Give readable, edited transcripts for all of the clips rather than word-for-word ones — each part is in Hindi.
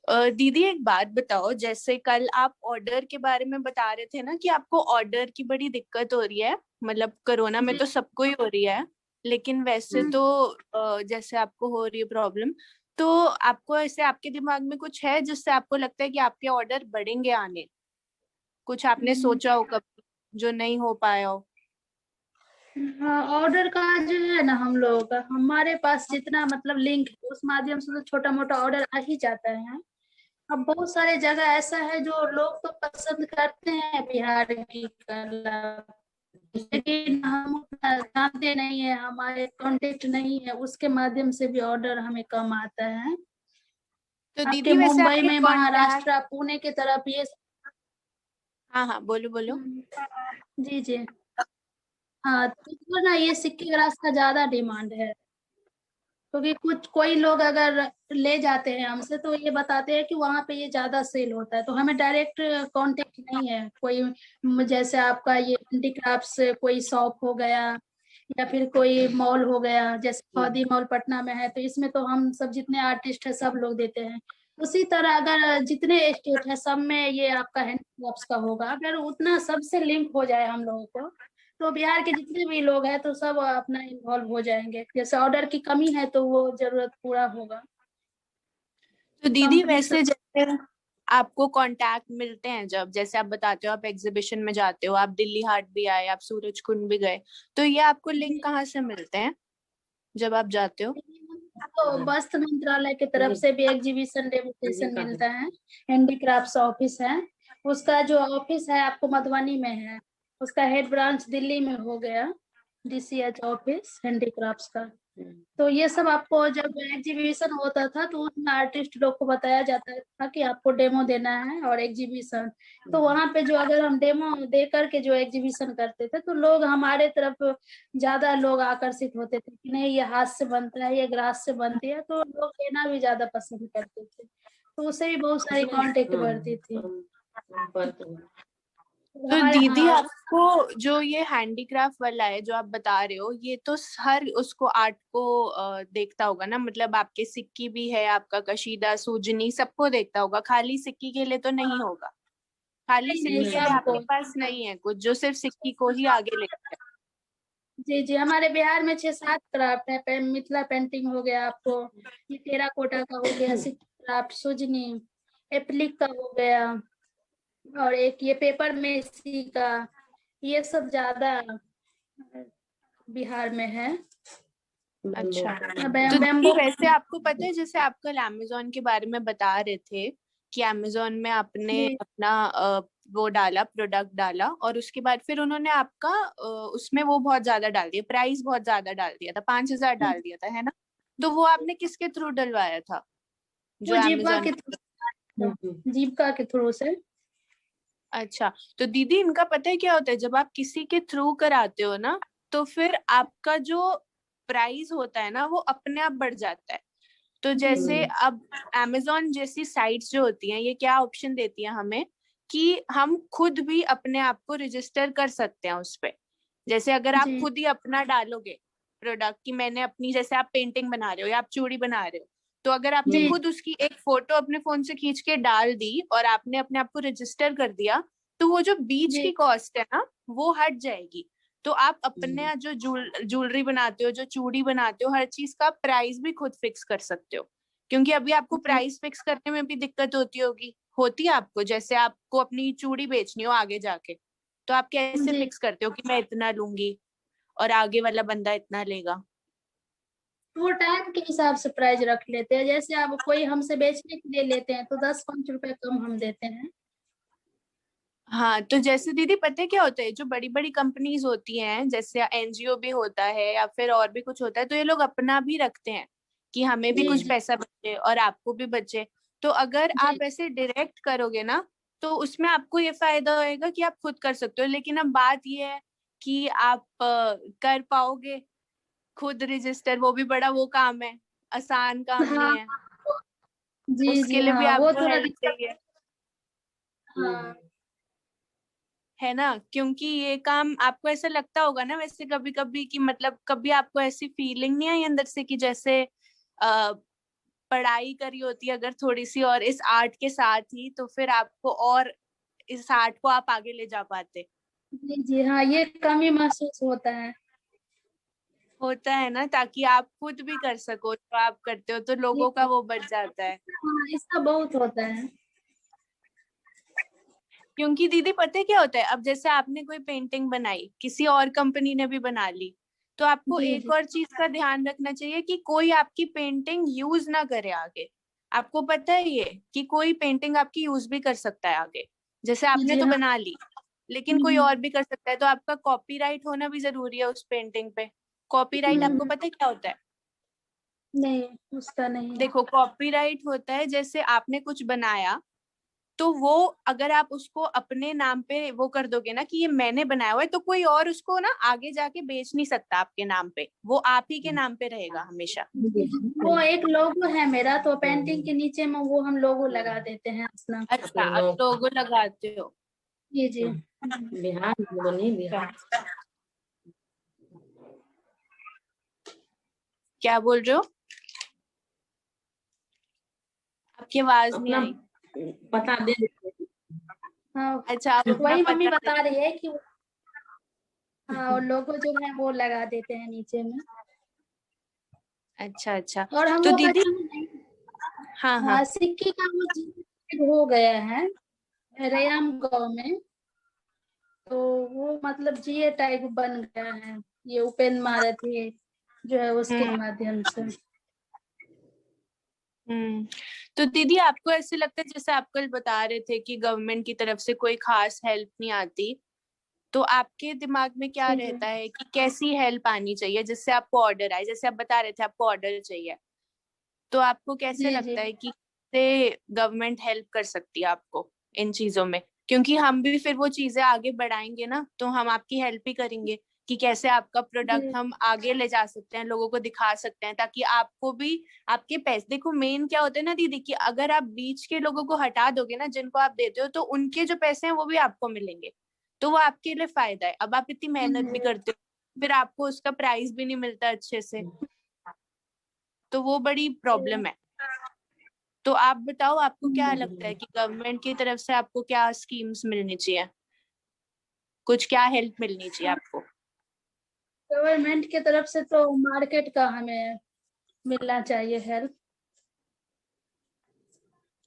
दीदी एक बात बताओ, जैसे कल आप ऑर्डर के बारे में बता रहे थे ना कि आपको ऑर्डर की बड़ी दिक्कत हो रही है, मतलब कोरोना में जी। तो सबको ही हो रही है, लेकिन वैसे तो जैसे आपको हो रही है प्रॉब्लम, तो आपको ऐसे आपके दिमाग में कुछ है जिससे आपको लगता है कि आपके ऑर्डर बढ़ेंगे आने? कुछ आपने हम्म, सोचा हो कभी जो नहीं हो पाया हो? हाँ, ऑर्डर का जो है ना, हम लोगों का हमारे पास जितना मतलब लिंक है उस माध्यम से तो छोटा मोटा ऑर्डर आ ही जाता है। अब बहुत सारे जगह ऐसा है जो लोग तो पसंद करते हैं बिहार की कला, लेकिन हम उतना जानते नहीं है, हमारे कांटेक्ट नहीं है, उसके माध्यम से भी ऑर्डर हमें कम आता है। तो आपके दीदी वैसे मुंबई आपके में, कांटेक्ट। महाराष्ट्र, पुणे की तरफ ये हाँ हाँ, बोलो बोलो। जी जी। हाँ, तो ना ये सिक्के ग्लास का ज्यादा डिमांड है, क्योंकि कुछ कोई लोग अगर ले जाते हैं हमसे तो ये बताते हैं कि वहां पे ये ज्यादा सेल होता है, तो हमें डायरेक्ट कांटेक्ट नहीं है कोई। जैसे आपका ये हैंडीक्राफ्ट्स कोई शॉप हो गया, या फिर कोई मॉल हो गया, जैसे खादी मॉल पटना में है, तो इसमें तो हम सब जितने आर्टिस्ट है सब लोग देते हैं। उसी तरह अगर जितने स्टेट है सब में ये आपका हैंडीक्राफ्ट्स का होगा, अगर उतना सबसे लिंक हो जाए हम लोगों को, तो बिहार के जितने भी लोग हैं तो सब अपना इन्वॉल्व हो जाएंगे। जैसे ऑर्डर की कमी है तो वो जरूरत पूरा होगा। तो दीदी कंपनी सब। वैसे जैसे आपको कांटेक्ट मिलते हैं, जब जैसे आप बताते हो आप एग्जीबिशन में जाते हो, आप दिल्ली हाट भी आए, आप सूरज कुंड भी गए, तो ये आपको लिंक जी, कहाँ से मिलते हैं जब आप जाते हो? तो वस्त्र मंत्रालय की तरफ से भी एग्जीबिशन डेमोक्रेशन मिलता है। हैंडीक्राफ्ट्स ऑफिस है, उसका जो ऑफिस है आपको मधुबनी में है, उसका हेड ब्रांच दिल्ली में हो गया, डीसीएच ऑफिस हैंडीक्राफ्ट्स का। तो ये सब आपको जब एग्जीबिशन होता था तो उसमें आर्टिस्ट लोग को बताया जाता था कि आपको डेमो देना है और एग्जीबिशन, तो वहां पे जो अगर हम डेमो दे करके जो एग्जीबिशन करते थे तो लोग हमारे तरफ ज्यादा लोग आकर्षित होते थे कि नहीं ये हाथ से बनता है, ये ग्लास से बनती है, तो लोग लेना भी ज्यादा पसंद करते थे, तो उससे भी बहुत सारी कांटेक्ट बढ़ती थी। तो तो हमारे दीदी आपको जो ये हैंडीक्राफ्ट वाला है जो आप बता रहे हो, ये तो हर उसको आर्ट को देखता होगा ना, मतलब आपके सिक्की भी है, आपका कशीदा सूजनी सबको देखता होगा, खाली सिक्की के लिए तो नहीं होगा? खाली नहीं नहीं सिक्की के लिए सबको। आपके पास नहीं है कुछ जो सिर्फ सिक्की को ही आगे लेकर है? जी जी, हमारे बिहार में 6-7 क्राफ्ट है। मिथिला पेंटिंग हो गया आपको, ये टेराकोटा का हो गया, सिक्की क्राफ्ट, सुजनी, एप्लिक का हो गया, और एक ये पेपर मेसी का, ये सब ज्यादा बिहार में है। अच्छा। तो दीदी बैम्बो। वैसे आपको पता है, जैसे आप कल अमेजोन के बारे में बता रहे थे कि अमेजोन में आपने जी अपना वो डाला, प्रोडक्ट डाला, और उसके बाद फिर उन्होंने आपका उसमें वो बहुत ज्यादा डाल दिया, प्राइस बहुत ज्यादा डाल दिया था, 5,000 डाल दिया था, है ना? तो वो आपने किसके थ्रू डलवाया था, वो जो जीविका अमेजोन? के थ्रू, जीविका के थ्रू से। अच्छा। तो दीदी इनका पता है क्या होता है, जब आप किसी के थ्रू कराते हो ना, तो फिर आपका जो प्राइस होता है ना वो अपने आप बढ़ जाता है। तो जी जैसे जी अब amazon जैसी साइट्स जो होती हैं, ये क्या ऑप्शन देती हैं हमें कि हम खुद भी अपने आप को रजिस्टर कर सकते हैं उस पे। जैसे अगर आप जी खुद ही अपना डालोगे प्रोडक्ट कि मैंने अपनी, जैसे आप पेंटिंग बना रहे हो या आप चूड़ी बना रहे हो, तो अगर आपने जी खुद उसकी एक फोटो अपने फोन से खींच के डाल दी और आपने अपने आप को रजिस्टर कर दिया, तो वो जो बीच जी की कॉस्ट है ना वो हट जाएगी। तो आप अपने जो ज्वेलरी बनाते हो, जो चूड़ी बनाते हो, हर चीज का प्राइस भी खुद फिक्स कर सकते हो। क्योंकि अभी आपको जी प्राइस फिक्स करने में भी दिक्कत होती है आपको, जैसे आपको अपनी चूड़ी बेचनी हो आगे जाके, तो आप कैसे जी। फिक्स करते हो कि मैं इतना लूंगी और आगे वाला बंदा इतना लेगा? वो टाइम के हिसाब से प्राइस रख लेते हैं, जैसे अब कोई हमसे बेचने के लिए लेते हैं तो 10-5 रुपए कम हम देते हैं। हाँ, तो जैसे दीदी पता है क्या होता है, जो बड़ी बड़ी कंपनीज होती हैं, जैसे एनजीओ भी होता है या फिर और भी कुछ होता है, तो ये लोग अपना भी रखते हैं कि हमें भी जी कुछ जी पैसा बचे और आपको भी बचे। तो अगर जी आप ऐसे डायरेक्ट करोगे ना, तो उसमें आपको ये फायदा होएगा कि आप खुद कर सकते हो, लेकिन अब बात ये है कि आप कर पाओगे खुद रजिस्टर? वो भी बड़ा वो काम है, आसान काम नहीं हाँ। है। जी उसके जी लिए भी हाँ, वो आपको थोड़ा हेल्प दिक्कत। चाहिए, हाँ है ना? क्योंकि ये काम आपको ऐसा लगता होगा ना वैसे कभी कभी कि, मतलब कभी आपको ऐसी फीलिंग नहीं आई अंदर से कि जैसे पढ़ाई करी होती अगर थोड़ी सी और इस आर्ट के साथ ही, तो फिर आपको और इस आर्ट को आप आगे ले जा पाते। जी जी हाँ, ये कमी महसूस होता है ना, ताकि आप खुद भी कर सको जो आप करते हो, तो लोगों का जी वो बढ़ जाता है। हाँ, इसका बहुत होता है। क्योंकि दीदी पता है क्या होता है, अब जैसे आपने कोई पेंटिंग बनाई, किसी और कंपनी ने भी बना ली, तो आपको जी एक जी और चीज का ध्यान रखना चाहिए कि कोई आपकी पेंटिंग यूज ना करे आगे। आपको पता है ये कि कोई पेंटिंग आपकी यूज भी कर सकता है आगे। जैसे जी आपने जी तो हाँ। बना ली, लेकिन कोई हम्म, और भी कर सकता है, तो आपका कॉपीराइट होना भी जरूरी है उस पेंटिंग पे। कॉपीराइट आपको हम्म, पता है क्या होता है? नहीं उसका नहीं है। देखो, कॉपीराइट होता है जैसे आपने कुछ बनाया, तो वो अगर आप उसको अपने नाम पे वो कर दोगे ना कि ये मैंने बनाया हुआ है, तो कोई और उसको ना आगे जाके बेच नहीं सकता आपके नाम पे, वो आप ही के नाम पे रहेगा हमेशा। जी जी, वो एक लोगो है मेरा, तो पेंटिंग के नीचे में वो हम लोगो लगा देते हैं अपना। अच्छा, आप लोगो लगाते हो? जी जी बिहार में बनी बिहार। क्या बोल रहे हो? आपकी आवाज नहीं अपना आई। पता दे देते हैं। हाँ, अच्छा, आप अपना वही मम्मी पता बता रही है कि हाँ, और लोगो जो है वो लगा देते हैं नीचे में। अच्छा अच्छा। और हम तो लोग दीदी, अच्छा नहीं। हाँ हाँ। हाँ, सिक्के का वो जी हो गया है रैयाम गांव में, तो वो मतलब जीए टाइप बन गया है, ये उपेंद्र मारती जो है उसके हम्म माध्यम से। हम्म। तो दीदी, आपको ऐसे लगता है, जैसे आप कल बता रहे थे कि गवर्नमेंट की तरफ से कोई खास हेल्प नहीं आती, तो आपके दिमाग में क्या जी जी रहता है कि कैसी हेल्प आनी चाहिए जिससे आपको ऑर्डर आए? जैसे आप बता रहे थे आपको ऑर्डर चाहिए, तो आपको कैसे जी जी लगता है कि कैसे गवर्नमेंट हेल्प कर सकती है आपको इन चीजों में? क्योंकि हम भी फिर वो चीजें आगे बढ़ाएंगे ना, तो हम आपकी हेल्प ही करेंगे कि कैसे आपका प्रोडक्ट जी हम आगे ले जा सकते हैं, लोगों को दिखा सकते हैं, ताकि आपको भी आपके पैसे, देखो मेन क्या होता है ना दीदी, कि अगर आप बीच के लोगों को हटा दोगे ना जिनको आप देते हो, तो उनके जो पैसे हैं वो भी आपको मिलेंगे, तो वो आपके लिए फायदा है। अब आप इतनी मेहनत भी करते हो, फिर आपको उसका प्राइस भी नहीं मिलता अच्छे से, तो वो बड़ी प्रॉब्लम है। तो आप बताओ, आपको क्या लगता है कि गवर्नमेंट की तरफ से आपको क्या स्कीम्स मिलनी चाहिए, कुछ क्या हेल्प मिलनी चाहिए आपको? गवर्नमेंट की तरफ से तो मार्केट का हमें मिलना चाहिए हेल्प।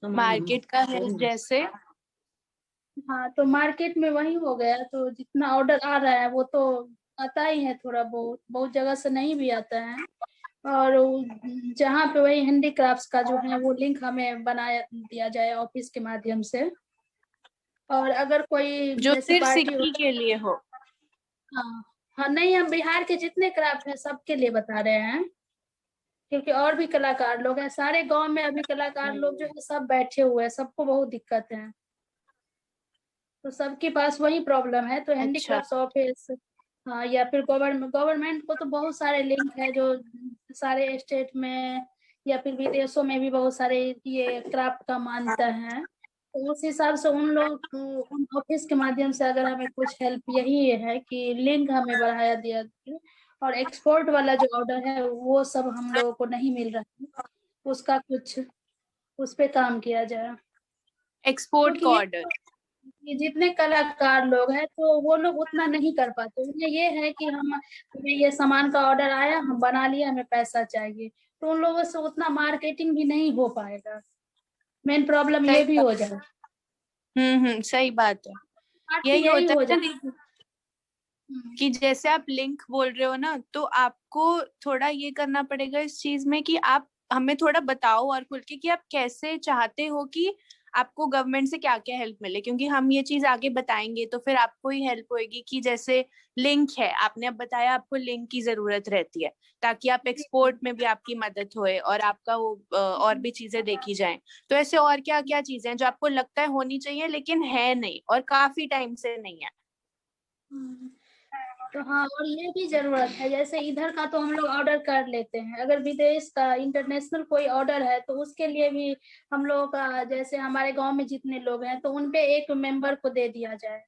मार्केट का हेल्प जैसे? हाँ, तो मार्केट में वही हो गया, तो जितना ऑर्डर आ रहा है वो तो आता ही है, थोड़ा बहुत बहुत जगह से नहीं भी आता है। और जहाँ पे वही हैंडीक्राफ्ट्स का जो है वो लिंक हमें बनाया दिया जाए ऑफिस के माध्यम से। और अगर कोई जो जैसे सिर्फ पार्टी हो। सिक्की के लिए हो? हाँ हाँ, नहीं हम बिहार के जितने क्राफ्ट हैं सबके लिए बता रहे हैं, क्योंकि और भी कलाकार लोग हैं सारे गांव में, अभी कलाकार लोग जो है सब बैठे हुए हैं, सबको बहुत दिक्कत है, तो सबके पास वही प्रॉब्लम है। तो अच्छा। हैंडीक्राफ्ट ऑफिस, हाँ, या फिर गवर्नमेंट गवर्नमेंट को तो बहुत सारे लिंक है जो सारे स्टेट में या फिर विदेशों में भी बहुत सारे ये क्राफ्ट का मानता है। तो उस हिसाब से उन लोग उन ऑफिस के माध्यम से अगर हमें कुछ हेल्प, यही है कि लिंक हमें बढ़ाया दिया जाए। और एक्सपोर्ट वाला जो ऑर्डर है वो सब हम लोगों को नहीं मिल रहा है, उसका कुछ उस पे काम किया जाए। एक्सपोर्ट क्योंकि का ऑर्डर? ये जितने कलाकार लोग हैं तो वो लोग उतना नहीं कर पाते, उन्हें ये है कि हम हमें ये सामान का ऑर्डर आया, हम बना लिए, हमें पैसा चाहिए, तो उन लोगों से उतना मार्केटिंग भी नहीं हो पाएगा। मेन प्रॉब्लम ये सही भी हो बात। जाए। सही बात है। बाकी यही यही होता हो है ना जाए। दीदी, कि जैसे आप लिंक बोल रहे हो ना, तो आपको थोड़ा ये करना पड़ेगा इस चीज में कि आप हमें थोड़ा बताओ और खुल के कि आप कैसे चाहते हो कि आपको गवर्नमेंट से क्या क्या हेल्प मिले, क्योंकि हम ये चीज आगे बताएंगे तो फिर आपको ही हेल्प होएगी। कि जैसे लिंक है, आपने अब बताया आपको लिंक की जरूरत रहती है, ताकि आप एक्सपोर्ट में भी आपकी मदद होए और आपका वो और भी चीजें देखी जाएं। तो ऐसे और क्या क्या चीजें हैं जो आपको लगता है होनी चाहिए लेकिन है नहीं, और काफी टाइम से नहीं है? हम्म, तो हाँ, और ये भी जरूरत है, जैसे इधर का तो हम लोग ऑर्डर कर लेते हैं, अगर विदेश का इंटरनेशनल कोई ऑर्डर है तो उसके लिए भी हम लोगों का, जैसे हमारे गांव में जितने लोग हैं तो उनपे एक मेंबर को दे दिया जाए,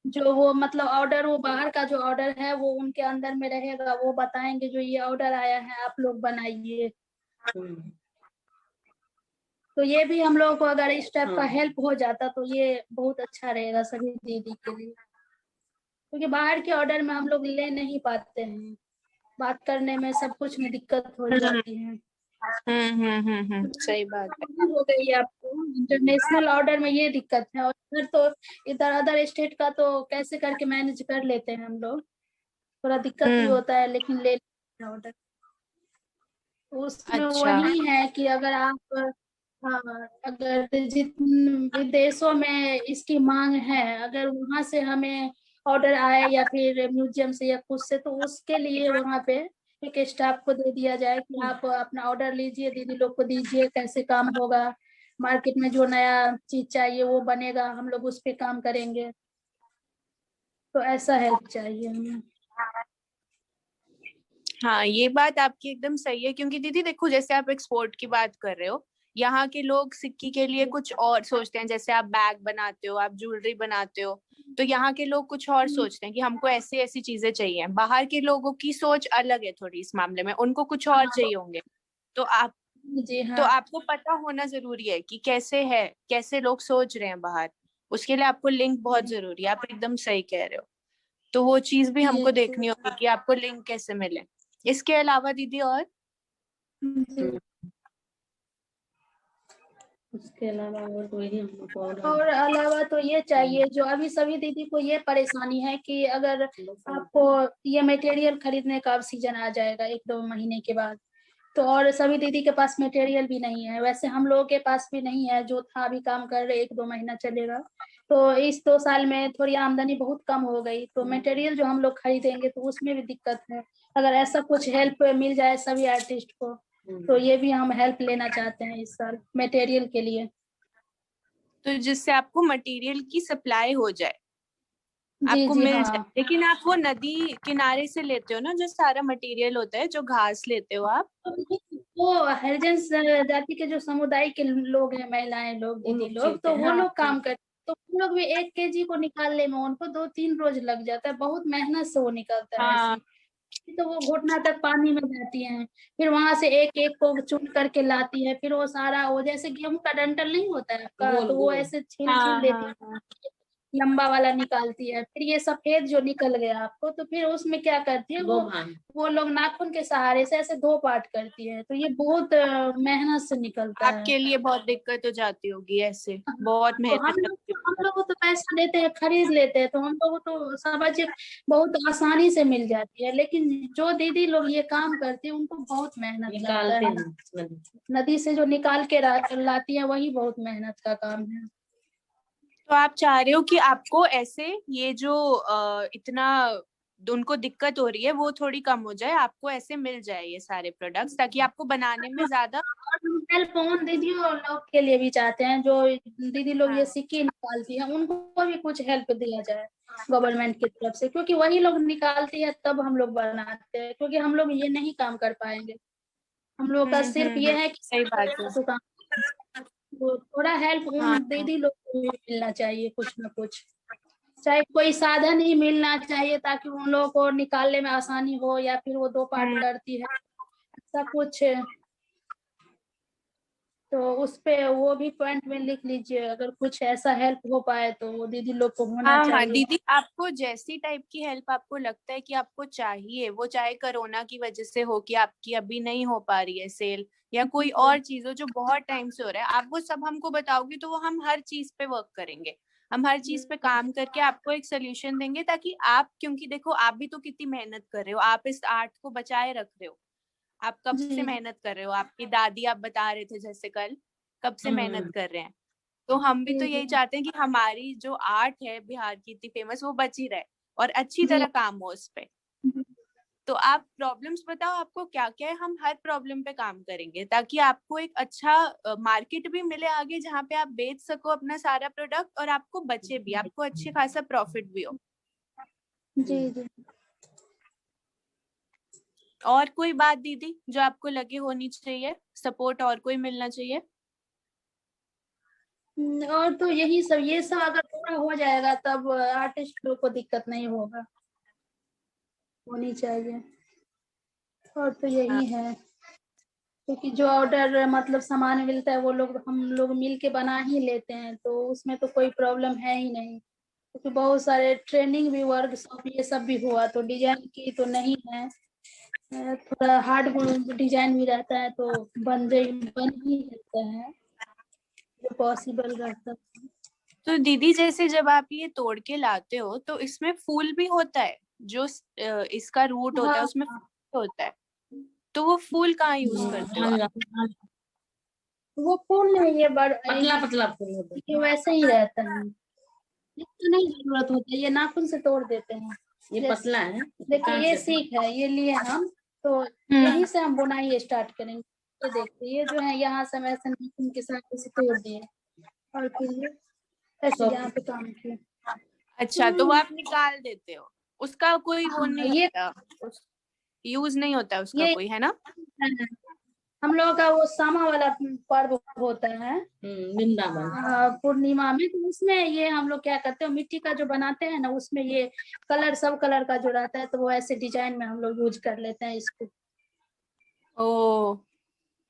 जो वो मतलब ऑर्डर, वो बाहर का जो ऑर्डर है वो उनके अंदर में रहेगा, वो बताएंगे जो ये ऑर्डर आया है आप लोग बनाइए। तो ये भी हम लोग को अगर इस टाइप का हाँ। हेल्प हो जाता तो ये बहुत अच्छा रहेगा सभी दीदी के लिए, क्योंकि बाहर के ऑर्डर में हम लोग ले नहीं पाते हैं, बात करने में सब कुछ में दिक्कत हो जाती है। सही बात है। हो गई है आपको इंटरनेशनल ऑर्डर में ये दिक्कत है, और इधर तो इधर अदर स्टेट का तो कैसे करके मैनेज कर लेते हैं हम लोग, थोड़ा दिक्कत भी होता है लेकिन ले लेते हैं ऑर्डर। उसमें अच्छा। वही है कि अगर आप, हाँ, अगर जिन विदेशों में इसकी मांग है, अगर वहां से हमें ऑर्डर आए या फिर म्यूजियम से या कुछ से, तो उसके लिए वहां पे एक स्टाफ को दे दिया जाए कि आप अपना ऑर्डर लीजिए, दीदी लोग को दीजिए, कैसे काम होगा, मार्केट में जो नया चीज चाहिए वो बनेगा, हम लोग उस पे काम करेंगे। तो ऐसा हेल्प चाहिए हमें। हाँ, ये बात आपकी एकदम सही है, क्योंकि दीदी देखो, जैसे आप एक्सपोर्ट की बात कर रहे हो, यहाँ के लोग सिक्की के लिए कुछ और सोचते हैं। जैसे आप बैग बनाते हो, आप ज्वेलरी बनाते हो, तो यहाँ के लोग कुछ और सोचते हैं कि हमको ऐसी ऐसी चीजें चाहिए। बाहर के लोगों की सोच अलग है थोड़ी इस मामले में, उनको कुछ और चाहिए होंगे। तो आप जी तो हाँ। आपको पता होना जरूरी है कि कैसे है, कैसे लोग सोच रहे हैं बाहर। उसके लिए आपको लिंक बहुत जरूरी है, आप एकदम सही कह रहे हो। तो वो चीज भी जी हमको देखनी होगी कि आपको लिंक कैसे मिले। इसके अलावा दीदी और जी। उसके अलावा और कोई नहीं, हम लोग को और ऑर्डर अलावा तो ये चाहिए, जो अभी सभी दीदी को ये परेशानी है कि अगर आपको ये मटेरियल खरीदने का अब सीजन आ जाएगा 1-2 महीने के बाद, तो और सभी दीदी के पास मटेरियल भी नहीं है, वैसे हम लोगों के पास भी नहीं है, जो था अभी काम कर रहे 1-2 महीना चलेगा। तो इस 2 साल में थोड़ी आमदनी बहुत कम हो गई, तो मटेरियल जो हम लोग खरीदेंगे तो उसमें भी दिक्कत है। अगर ऐसा कुछ हेल्प मिल जाए सभी आर्टिस्ट को, तो ये भी हम हेल्प लेना चाहते हैं इस साल मटेरियल के लिए। तो जिससे आपको मटेरियल की सप्लाई हो जाए, जी आपको जी मिल हाँ। जाए। लेकिन आप वो नदी किनारे से लेते हो ना, जो सारा मटेरियल होता है, जो घास लेते हो आप? वो हरिजन जाति के जो समुदाय के लोग हैं, महिलाएं लोग, वो दीदी लोग लोग, सीखते तो हैं। वो हाँ लोग काम करते, तो वो लोग भी 1 kg को निकालने में उनको 2-3 रोज लग जाता है, बहुत मेहनत से वो निकलता है हाँ। ऐसी। तो वो घुटना तक पानी में जाती हैं, फिर वहां से एक एक को चुन करके लाती है, फिर वो सारा, वो जैसे गेहूं का डंठल नहीं होता है आपका, गोल तो वो गोल। ऐसे छील छील हाँ लेती हाँ है, हाँ। लंबा वाला निकालती है, फिर ये सफेद जो निकल गया आपको, तो फिर उसमें क्या करती है दो भाग। वो लोग नाखून के सहारे से ऐसे 2 पार्ट करती है, तो ये बहुत मेहनत से निकलता है। आपके लिए बहुत दिक्कत हो जाती होगी, ऐसे बहुत तो मेहनत लगती हम लोग को तो पैसा देते हैं, खरीद लेते हैं, तो हम लोग को तो समझिए बहुत आसानी से मिल जाती है, लेकिन जो दीदी लोग ये काम करती है उनको बहुत मेहनत लगता निकालते है। हैं नदी। नदी से जो निकाल के लाती है वही बहुत मेहनत का काम है। तो आप चाह रहे हो कि आपको ऐसे ये जो इतना उनको दिक्कत हो रही है वो थोड़ी कम हो जाए, आपको ऐसे मिल जाए ये सारे प्रोडक्ट्स, ताकि आपको बनाने में ज्यादा। हेल्प उन दीदी लोग के लिए भी चाहते हैं, जो दीदी लोग ये हाँ। सिक्के निकालती हैं, उनको भी कुछ हेल्प दिया जाए गवर्नमेंट की तरफ से, क्योंकि वही लोग निकालती है तब हम लोग बनाते हैं, क्योंकि हम लोग ये नहीं काम कर पाएंगे। हम लोग का सिर्फ ये है कि सही बात है। तो काम, तो थोड़ा हेल्प हाँ उन दीदी लोग को भी मिलना चाहिए, कुछ ना कुछ, चाहे कोई साधन ही मिलना चाहिए, ताकि उन लोगों को निकालने में आसानी हो, या फिर वो 2 पार्ट हम्म। करती है, ऐसा कुछ। तो उस पे वो भी पॉइंट में लिख लीजिए, अगर कुछ ऐसा हेल्प हो पाए तो वो दीदी लोग को होना हाँ हाँ चाहिए। दीदी, आपको जैसी टाइप की हेल्प आपको लगता है कि आपको चाहिए, वो चाहे कोरोना की वजह से हो कि आपकी अभी नहीं हो पा रही है सेल, या कोई और चीज हो जो बहुत टाइम से हो रहा है, आप वो सब हमको बताओगी तो वो हम हर चीज पे वर्क करेंगे। हम हर चीज पे काम करके आपको एक सोल्यूशन देंगे, ताकि आप, क्योंकि देखो आप भी तो कितनी मेहनत कर रहे हो, आप इस आर्ट को बचाए रख रहे हो। आप कब से जी मेहनत कर रहे हो, आपकी दादी आप बता रहे थे जैसे कल, कब से मेहनत हम्म। कर रहे हैं। तो हम भी तो जी यही जी चाहते हैं कि हमारी जो आर्ट है बिहार की इतनी फेमस, वो बची रहे और अच्छी जी। तरह काम हो उस पे। तो आप प्रॉब्लम्स बताओ आपको क्या क्या है, हम हर प्रॉब्लम पे काम करेंगे, ताकि आपको एक अच्छा मार्केट भी मिले आगे, जहाँ पे आप बेच सको अपना सारा प्रोडक्ट, और आपको बचे भी, आपको अच्छे खासा प्रॉफिट भी हो। जी जी। और कोई बात दीदी जो आपको लगे होनी चाहिए, सपोर्ट और कोई मिलना चाहिए? और तो यही सब, ये सब अगर पूरा हो जाएगा तब आर्टिस्ट लोग को दिक्कत नहीं होगा, होनी चाहिए। और तो हाँ। यही है। क्योंकि जो ऑर्डर मतलब सामान मिलता है वो लोग हम लोग मिल के बना ही लेते हैं, तो उसमें तो कोई प्रॉब्लम है ही नहीं। क्योंकि बहुत सारे ट्रेनिंग भी, वर्कशॉप ये सब भी हुआ, तो डिजाइन की तो नहीं है। थोड़ा हार्ड डिजाइन भी रहता है तो बन ही जाता है जो पॉसिबल रहता है। तो दीदी जैसे जब आप ये तोड़ के लाते हो तो इसमें फूल भी होता है, जो इसका रूट होता है हाँ उसमें हाँ फूल होता है, तो वो फूल कहाँ यूज करते हो हाँ, आप? हाँ, वो फूल नहीं, ये पतला पतला फूल होता है। ये वैसे ही रहता है, इसको नहीं जरूरत होता है, ये नाखून से तोड़ देते हैं। ये पतला है, देखिए काट ये देते हैं। सीख है, ये लिए हम तो यहीं से हम बुनाई स्टार्ट करेंगे। ये देखिए, ये जो है यहाँ से हम ऐसे नाखून के साथ ऐसे तोड़ दिए, और फिर ये ऐसे सब यहाँ पे काम किए। अच्छा, तो वो आप निकाल देते हो, उसका कोई वो हाँ, नहीं होता, यूज नहीं होता उसका ये कोई, है ना? हम लोगों का वो सामा वाला पर्व होता है वृंदावन। पूर्णिमा में, तो उसमें ये हम लोग क्या करते हैं, मिट्टी का जो बनाते हैं ना, उसमें ये कलर, सब कलर का जो रहता है, तो वो ऐसे डिजाइन में हम लोग यूज कर लेते हैं इसको। ओ,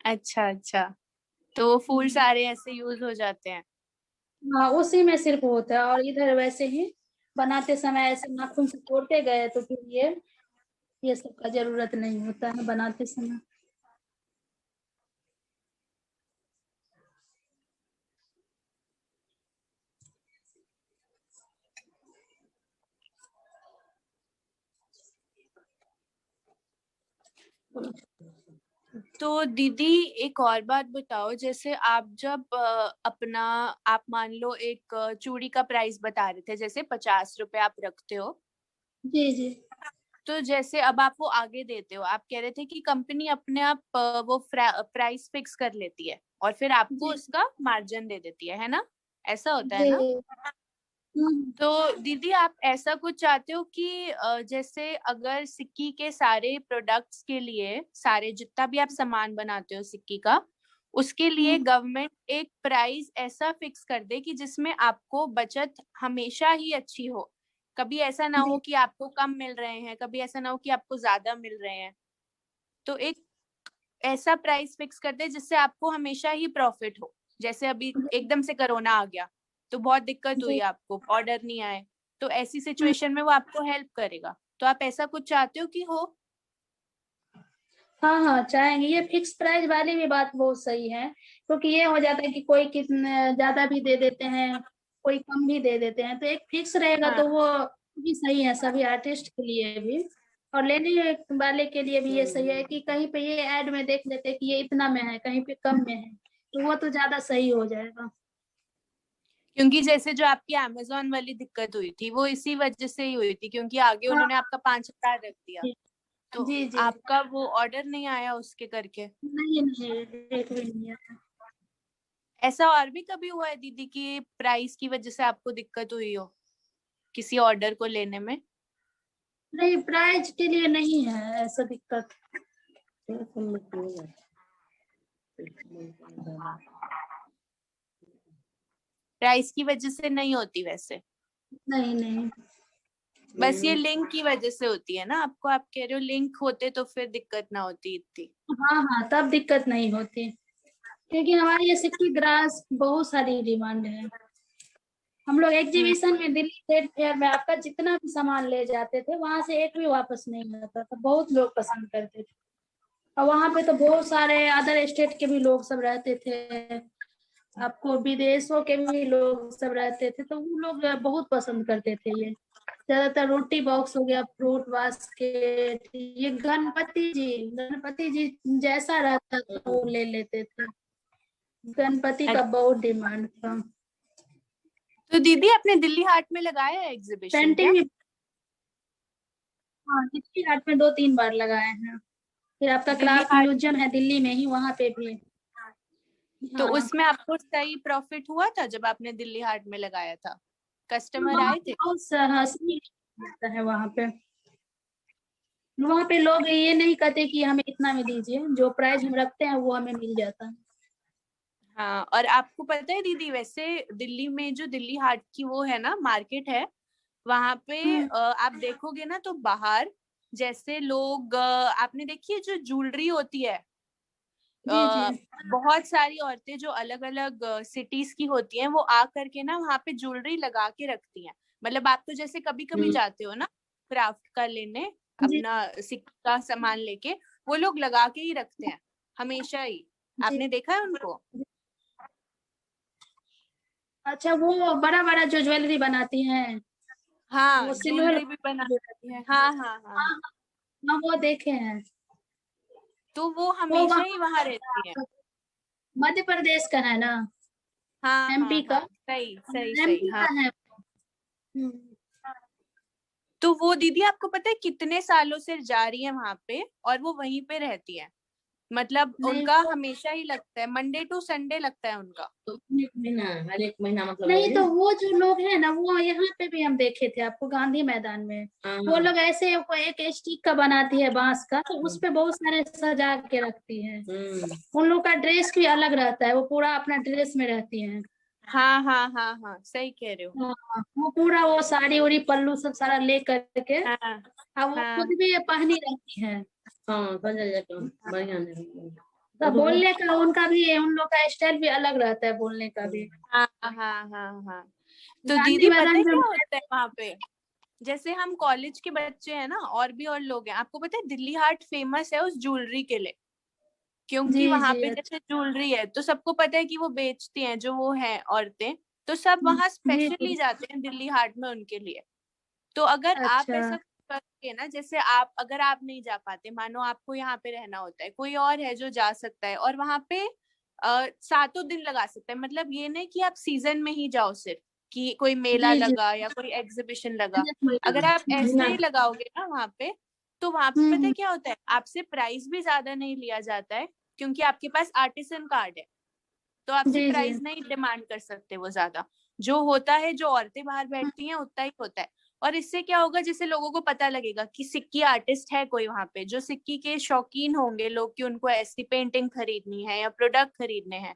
अच्छा अच्छा, तो वो फूल सारे ऐसे यूज हो जाते हैं। हाँ, उसी में सिर्फ होता है, और इधर वैसे ही बनाते समय ऐसे नाखून से तोड़ते गए, तो फिर ये सब का जरूरत नहीं होता है बनाते समय। तो दीदी एक और बात बताओ, जैसे आप जब अपना, आप मान लो एक चूड़ी का प्राइस बता रहे थे, जैसे 50 रुपए आप रखते हो, जी जी तो जैसे अब आप वो आगे देते हो, आप कह रहे थे कि कंपनी अपने आप वो प्राइस फिक्स कर लेती है और फिर आपको जी उसका मार्जिन दे देती है ना? ऐसा होता है जी। ना? हम्म, तो दीदी आप ऐसा कुछ चाहते हो कि जैसे अगर सिक्की के सारे प्रोडक्ट्स के लिए, सारे जितना भी आप सामान बनाते हो सिक्की का, उसके लिए हम्म, गवर्नमेंट एक प्राइस ऐसा फिक्स कर दे कि जिसमें आपको बचत हमेशा ही अच्छी हो, कभी ऐसा ना हो जी कि आपको कम मिल रहे हैं, कभी ऐसा ना हो कि आपको ज्यादा मिल रहे हैं, तो एक ऐसा प्राइस फिक्स कर दे जिससे आपको हमेशा ही प्रॉफिट हो। जैसे अभी एकदम से कोरोना आ गया तो बहुत दिक्कत हुई, जी। आपको ऑर्डर नहीं आए, तो ऐसी हम्म, सिचुएशन में वो आपको हेल्प करेगा, तो आप ऐसा कुछ चाहते हो कि हो? हाँ हाँ, चाहेंगे। ये फिक्स प्राइस वाली भी बात बहुत सही है, क्योंकि ये हो जाता है कि कोई कितने ज्यादा भी दे देते हैं, कोई कम भी दे देते हैं, तो एक फिक्स रहेगा हाँ, तो वो भी सही है सभी आर्टिस्ट के लिए भी, और लेने वाले के लिए भी ये सही है कि कहीं पे ये ऐड में देख लेते हैं कि ये इतना में है, कहीं पे कम में है, तो वो तो ज्यादा सही हो जाएगा। क्योंकि जैसे जो आपकी अमेजोन वाली दिक्कत हुई थी वो इसी वजह से ही हुई थी, क्योंकि आगे हाँ उन्होंने आपका 5,000 रख दिया, जी तो जी जी। आपका वो ऑर्डर नहीं आया उसके करके। नहीं नहीं, एक भी नहीं है। ऐसा और भी कभी हुआ है दीदी कि प्राइस की वजह से आपको दिक्कत हुई हो किसी ऑर्डर को लेने में? नहीं, प्राइस के लिए नहीं है ऐसा दिक्कत। प्राइस की वजह से नहीं होती वैसे, नहीं नहीं। बस ये लिंक की वजह से होती है ना आपको, आप कह रहे हो लिंक होते तो फिर दिक्कत ना होती इतनी। हाँ हाँ, तब दिक्कत नहीं होती, क्योंकि हमारे ये सिक्की ग्रास बहुत सारी डिमांड है। हम लोग हम्म। एग्जीबिशन में, दिल्ली ट्रेड फेयर में आपका जितना भी सामान ले जाते थे, वहां से एक भी वापस नहीं आता था, बहुत लोग पसंद करते थे। और वहां पे तो बहुत सारे अदर स्टेट के भी लोग सब रहते थे, आपको विदेशों के भी लोग सब रहते थे, तो वो लोग बहुत पसंद करते थे ये। ज्यादातर रोटी बॉक्स हो गया, फ्रूट बास्केट, ये गणपति जी जैसा रहता था वो ले लेते थे। गणपति का बहुत डिमांड था। तो दीदी आपने दिल्ली हाट में लगाया है एग्जीबिशन पेंटिंग क्या? भी, हाँ, दिल्ली हाट में 2-3 बार लगाए हैं। फिर आपका दिल्ली क्राफ्ट हाट, म्यूजियम है दिल्ली में ही, वहां पे भी। तो हाँ उसमें आपको सही प्रॉफिट हुआ था जब आपने दिल्ली हाट में लगाया था? कस्टमर वहाँ आए थे? बहुत हंसी मिलता है वहां पे। वहां पे लोग ये नहीं कहते कि हमें इतना में दीजिए, जो प्राइस हम रखते हैं वो हमें मिल जाता है। हाँ, और आपको पता है दीदी, वैसे दिल्ली में जो दिल्ली हाट की वो है ना मार्केट है, वहां पे हम्म, आप देखोगे ना तो बाहर जैसे लोग आपने देखी है जो ज्वेलरी होती है, जी जी बहुत सारी औरतें जो अलग अलग सिटीज की होती हैं वो आ करके ना वहाँ पे ज्वेलरी लगा के रखती हैं। मतलब आप तो जैसे कभी कभी जाते हो ना क्राफ्ट का लेने, जी अपना सिक्का का सामान लेके, वो लोग लगा के ही रखते हैं हमेशा ही। जी। आपने देखा है उनको? अच्छा, वो बड़ा बड़ा जो ज्वेलरी बनाती हैं, हाँ, वो सिल्वर। ज्वेलरी भी बनाती है। हाँ हाँ हाँ हाँ। हाँ, वो देखे हैं। तो वो वो हमेशा ही वहां रहती है। वहाँ मध्य प्रदेश का है ना? हाँ एमपी हाँ का? हाँ, सही सही सही, एमपी हाँ। का है। हम्म। तो वो दीदी आपको पता है कितने सालों से जा रही है वहां पे, और वो वहीं पे रहती है। मतलब नहीं उनका वो हमेशा ही लगता है, मंडे टू संडे लगता है उनका। तो एक महीना, हर एक महीना मतलब नहीं, लगेगा। तो वो जो लोग हैं ना, वो यहाँ पे भी हम देखे थे आपको गांधी मैदान में। वो हाँ। लोग ऐसे को एक स्टिक का बनाती है बांस का, तो उस हम्म। पे बहुत सारे सजा के रखती है। हम्म। उन लोग का ड्रेस भी अलग रहता है, वो पूरा अपना ड्रेस में रहती है। हाँ हाँ हाँ हाँ, सही कह रहे हो। हाँ, वो पूरा वो साड़ी उड़ी पल्लू सब सारा ले करके, हाँ अब वो खुद हाँ भी ये पहनी रहती है। हाँ, संजय जयकर बढ़िया है। तो वो तो बहुत। बोलने का उनका भी, उन लोग का स्टाइल भी अलग रहता है बोलने का भी। हाँ हाँ हाँ हाँ। तो गांधी दीदी पता मैदान है में क्या होता है वहां पे? जैसे हम कॉलेज के बच्चे हैं ना, और भी और लोग हैं, आपको पता है दिल्ली हाट फेमस है उस ज्वेलरी के लिए। जी क्योंकि वहां जी पे अच्छा। जैसे ज्वेलरी है तो सबको पता है कि वो बेचती हैं जो वो है औरतें, तो सब वहां जी स्पेशली जी जाते हैं दिल्ली हाट में उनके लिए। तो अगर आप अच्छा। ऐसा करके ना, जैसे आप, अगर आप नहीं जा पाते, मानो आपको यहाँ पे रहना होता है, कोई और है जो जा सकता है और वहां पे सातों दिन लगा सकता है। मतलब ये नहीं कि आप सीजन में ही जाओ सिर्फ, कि कोई मेला जी जी लगा या कोई एग्जीबिशन लगा। अगर आप ऐसे महीना। ही लगाओगे ना वहां पे, तो वहां पे पता है हम्म क्या होता है, आपसे प्राइस भी ज्यादा नहीं लिया जाता है, क्योंकि आपके पास आर्टिसन कार्ड है। तो आपसे जी जी प्राइस नहीं डिमांड कर सकते वो ज्यादा। जो होता है, जो औरतें बाहर बैठती हैं उतना ही होता है। और इससे क्या होगा, जैसे लोगों को पता लगेगा कि सिक्की आर्टिस्ट है कोई वहां पे, जो सिक्की के शौकीन होंगे लोग, कि उनको ऐसी पेंटिंग खरीदनी है या प्रोडक्ट खरीदने हैं,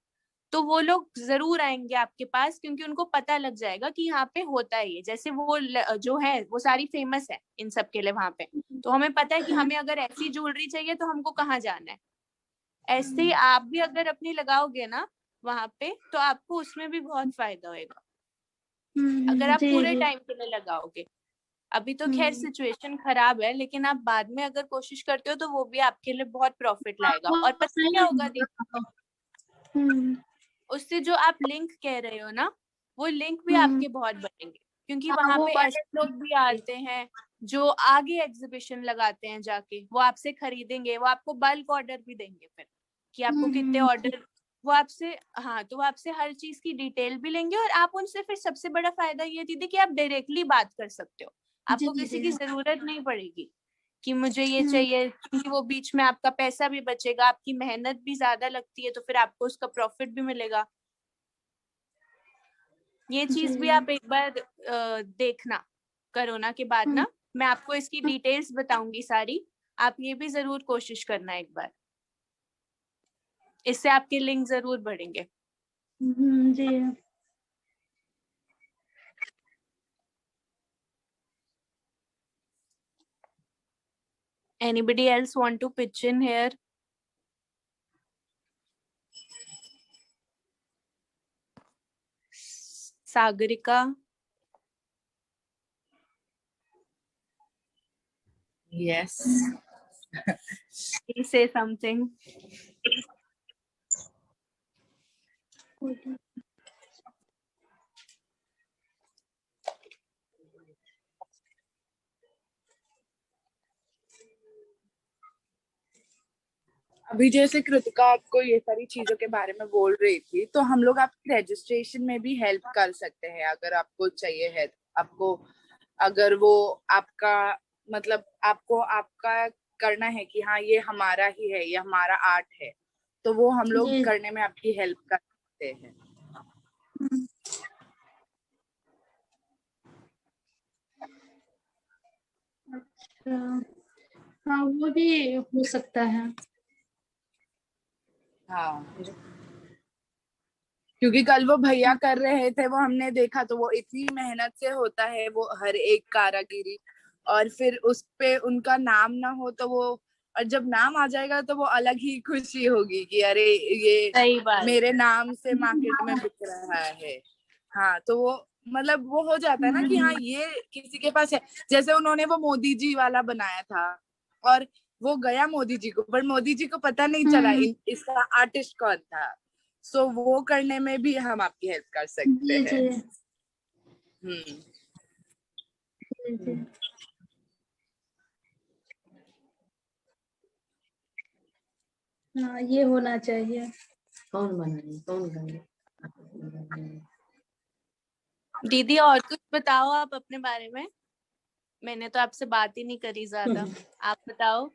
तो वो लोग जरूर आएंगे आपके पास, क्योंकि उनको पता लग जाएगा कि यहाँ पे होता है ये। जैसे वो जो है वो सारी फेमस है इन सब के लिए वहां पे, तो हमें पता है कि हमें अगर ऐसी ज्वेलरी चाहिए तो हमको कहाँ जाना है। ऐसे ही आप भी अगर अपनी लगाओगे ना वहां पे, तो आपको उसमें भी बहुत फायदा होएगा, अगर आप जी पूरे जी टाइम के लिए लगाओगे। अभी तो खैर हम्म। सिचुएशन खराब है, लेकिन आप बाद में अगर कोशिश करते हो तो वो भी आपके लिए बहुत प्रॉफिट हाँ, लाएगा। और वो पता है सही क्या होगा दीदी, है। हम्म उससे जो आप लिंक कह रहे हो ना, वो लिंक भी हम्म। आपके बहुत बढ़ेंगे, क्योंकि हाँ, वहां वो पे बड़े। ऐसे लोग भी आते हैं जो आगे एग्जीबिशन लगाते हैं जाके, वो आपसे खरीदेंगे, वो आपको बल्क ऑर्डर भी देंगे फिर, कि आपको कितने जी ऑर्डर, वो आपसे, हाँ, तो वो आपसे हर चीज की डिटेल भी लेंगे। और आप उनसे फिर सबसे बड़ा फायदा ये दीदी कि आप डायरेक्टली बात कर सकते हो, जी आपको किसी जी की जरूरत नहीं पड़ेगी कि मुझे ये हम्म चाहिए, क्योंकि वो बीच में आपका पैसा भी बचेगा, आपकी मेहनत भी ज्यादा लगती है, तो फिर आपको उसका प्रॉफिट भी मिलेगा। ये चीज भी जी आप एक बार देखना, कोरोना के बाद हम्म ना, मैं आपको इसकी डिटेल्स बताऊंगी सारी, आप ये भी जरूर कोशिश करना एक बार, इससे आपके लिंक जरूर बढ़ेंगे। जी Anybody else want to pitch in here? Sagarika, yes. please say something. अभी जैसे कृतिका आपको ये सारी चीजों के बारे में बोल रही थी, तो हम लोग आपकी रजिस्ट्रेशन में भी हेल्प कर सकते हैं अगर आपको चाहिए है। आपको अगर वो आपका, मतलब आपको आपका करना है कि हाँ ये हमारा ही है, ये हमारा आर्ट है, तो वो हम लोग जी करने में आपकी हेल्प कर सकते हैं। हम्म, अच्छा। हाँ, वो भी हो सकता है। हाँ, क्योंकि कल वो भैया कर रहे थे, वो हमने देखा, तो वो इतनी मेहनत से होता है वो हर एक कारागिरी, और फिर उस पे उनका नाम ना हो तो वो और जब नाम आ जाएगा तो वो अलग ही खुशी होगी कि अरे ये सही बात। मेरे नाम से मार्केट में बिक रहा है। हाँ, तो वो मतलब वो हो जाता है ना कि हाँ ये किसी के पास है। जैसे उन्होंने वो मोदी जी वाला बनाया था और वो गया मोदी जी को, पर मोदी जी को पता नहीं चला इसका आर्टिस्ट कौन था। सो वो करने में भी हम आपकी हेल्प कर सकते जी हैं। जी जी। हाँ, ये होना चाहिए। कौन बनाए कौन करे? दीदी और कुछ बताओ आप अपने बारे में। मैंने तो आपसे बात ही नहीं करी ज्यादा, आप बताओ।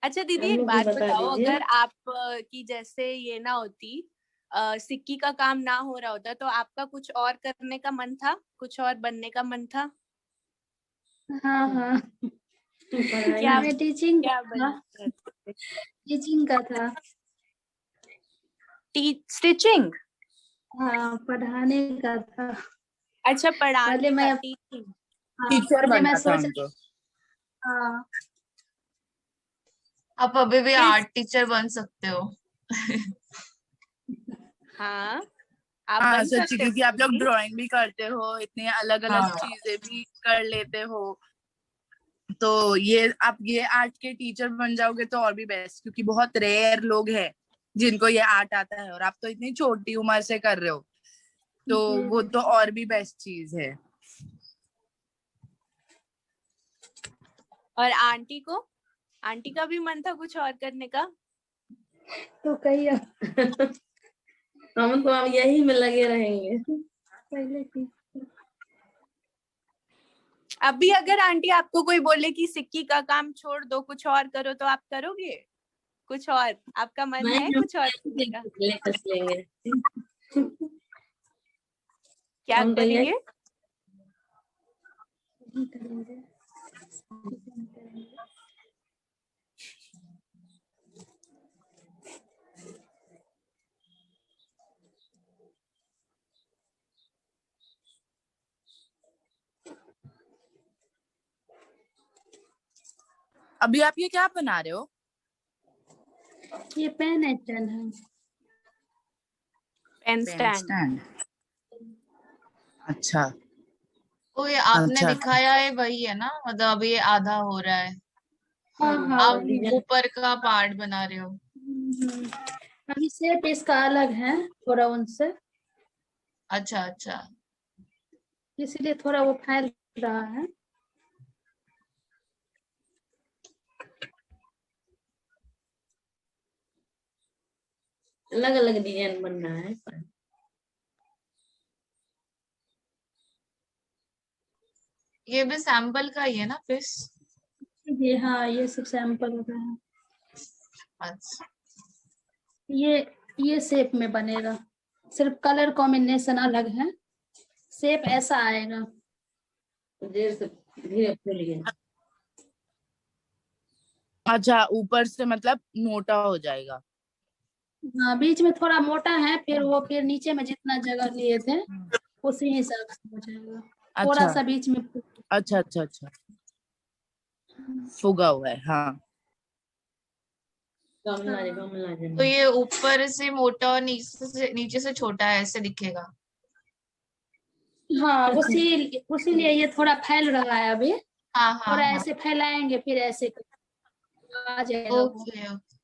अच्छा दीदी, हम एक लोग भी बात बता बताओ, दीजिए। अगर आप की जैसे ये ना होती, सिक्की का काम ना हो रहा होता, तो आपका कुछ और करने का मन था, कुछ और बनने का मन था? हाँ हाँ, क्या मैं टीचिंग क्या का था। बनना चाहते थे? टीचिंग का था। स्टिचिंग? हाँ, पढ़ाने का था। अच्छा, पहले पढ़ाने का, मैं टीचिंग। हाँ, टीचर पहले मैं बनना था सोच उनको। हाँ आप अभी भी फिर आर्ट टीचर बन सकते हो। हाँ, आप हाँ बन सच्ची, सकते हो क्योंकि आप लोग दीदी। ड्राइंग भी करते हो, इतने अलग अलग हाँ चीजें भी कर लेते हो, तो ये आप ये आर्ट के टीचर बन जाओगे तो और भी बेस्ट, क्योंकि बहुत रेयर लोग हैं जिनको ये आर्ट आता है, और आप तो इतनी छोटी उम्र से कर रहे हो, तो जी वो जी। तो और भी बेस्ट चीज है। और आंटी को, आंटी का भी मन था कुछ और करने का? तो कहिए हम तो अब यही में लगे रहेंगे। पहले की। अभी अगर आंटी आपको कोई बोले कि सिक्की का काम छोड़ दो, कुछ और करो, तो आप करोगे? कुछ और आपका मन नहीं, है हम कुछ और करने का? ले कस लेंगे। क्या हम तो यही करेंगे? नहीं करेंगे। अभी आप ये क्या बना रहे हो? ये पेन स्टैंड है। Pen pen stand. स्टैंड। अच्छा तो ये आपने अच्छा। दिखाया है वही है ना, मतलब अभी ये आधा हो रहा है, हाँ हाँ, आप वही है। ऊपर का पार्ट बना रहे हो। हम्म। अभी शेप इसका अलग है थोड़ा उनसे, अच्छा अच्छा। इसीलिए थोड़ा वो फैल रहा है। अलग अलग डिजाइन बनना है। ये भी सैंपल का ही है ना पीस? ये हाँ, ये सब सैंपल होता है। अच्छा ये शेप में बनेगा, सिर्फ कलर कॉम्बिनेशन अलग है, शेप ऐसा आएगा। देर से धीरे खोलिए। अच्छा, ऊपर से मतलब मोटा हो जाएगा। हाँ, बीच में थोड़ा मोटा है, फिर नीचे में जितना जगह लिए थे उसी हिसाब से हो जाएगा। थोड़ा अच्छा सा बीच में अच्छा अच्छा अच्छा, फुगा हुआ है। हाँ गमला तो ये ऊपर से मोटा और नीचे से छोटा है, ऐसे दिखेगा। हाँ, उसीलिए ये थोड़ा फैल रहा है अभी। हाँ हाँ थोड़ा हाँ। ऐसे फैलाएंगे फिर ऐसे आ जाएगा वो। Okay okay.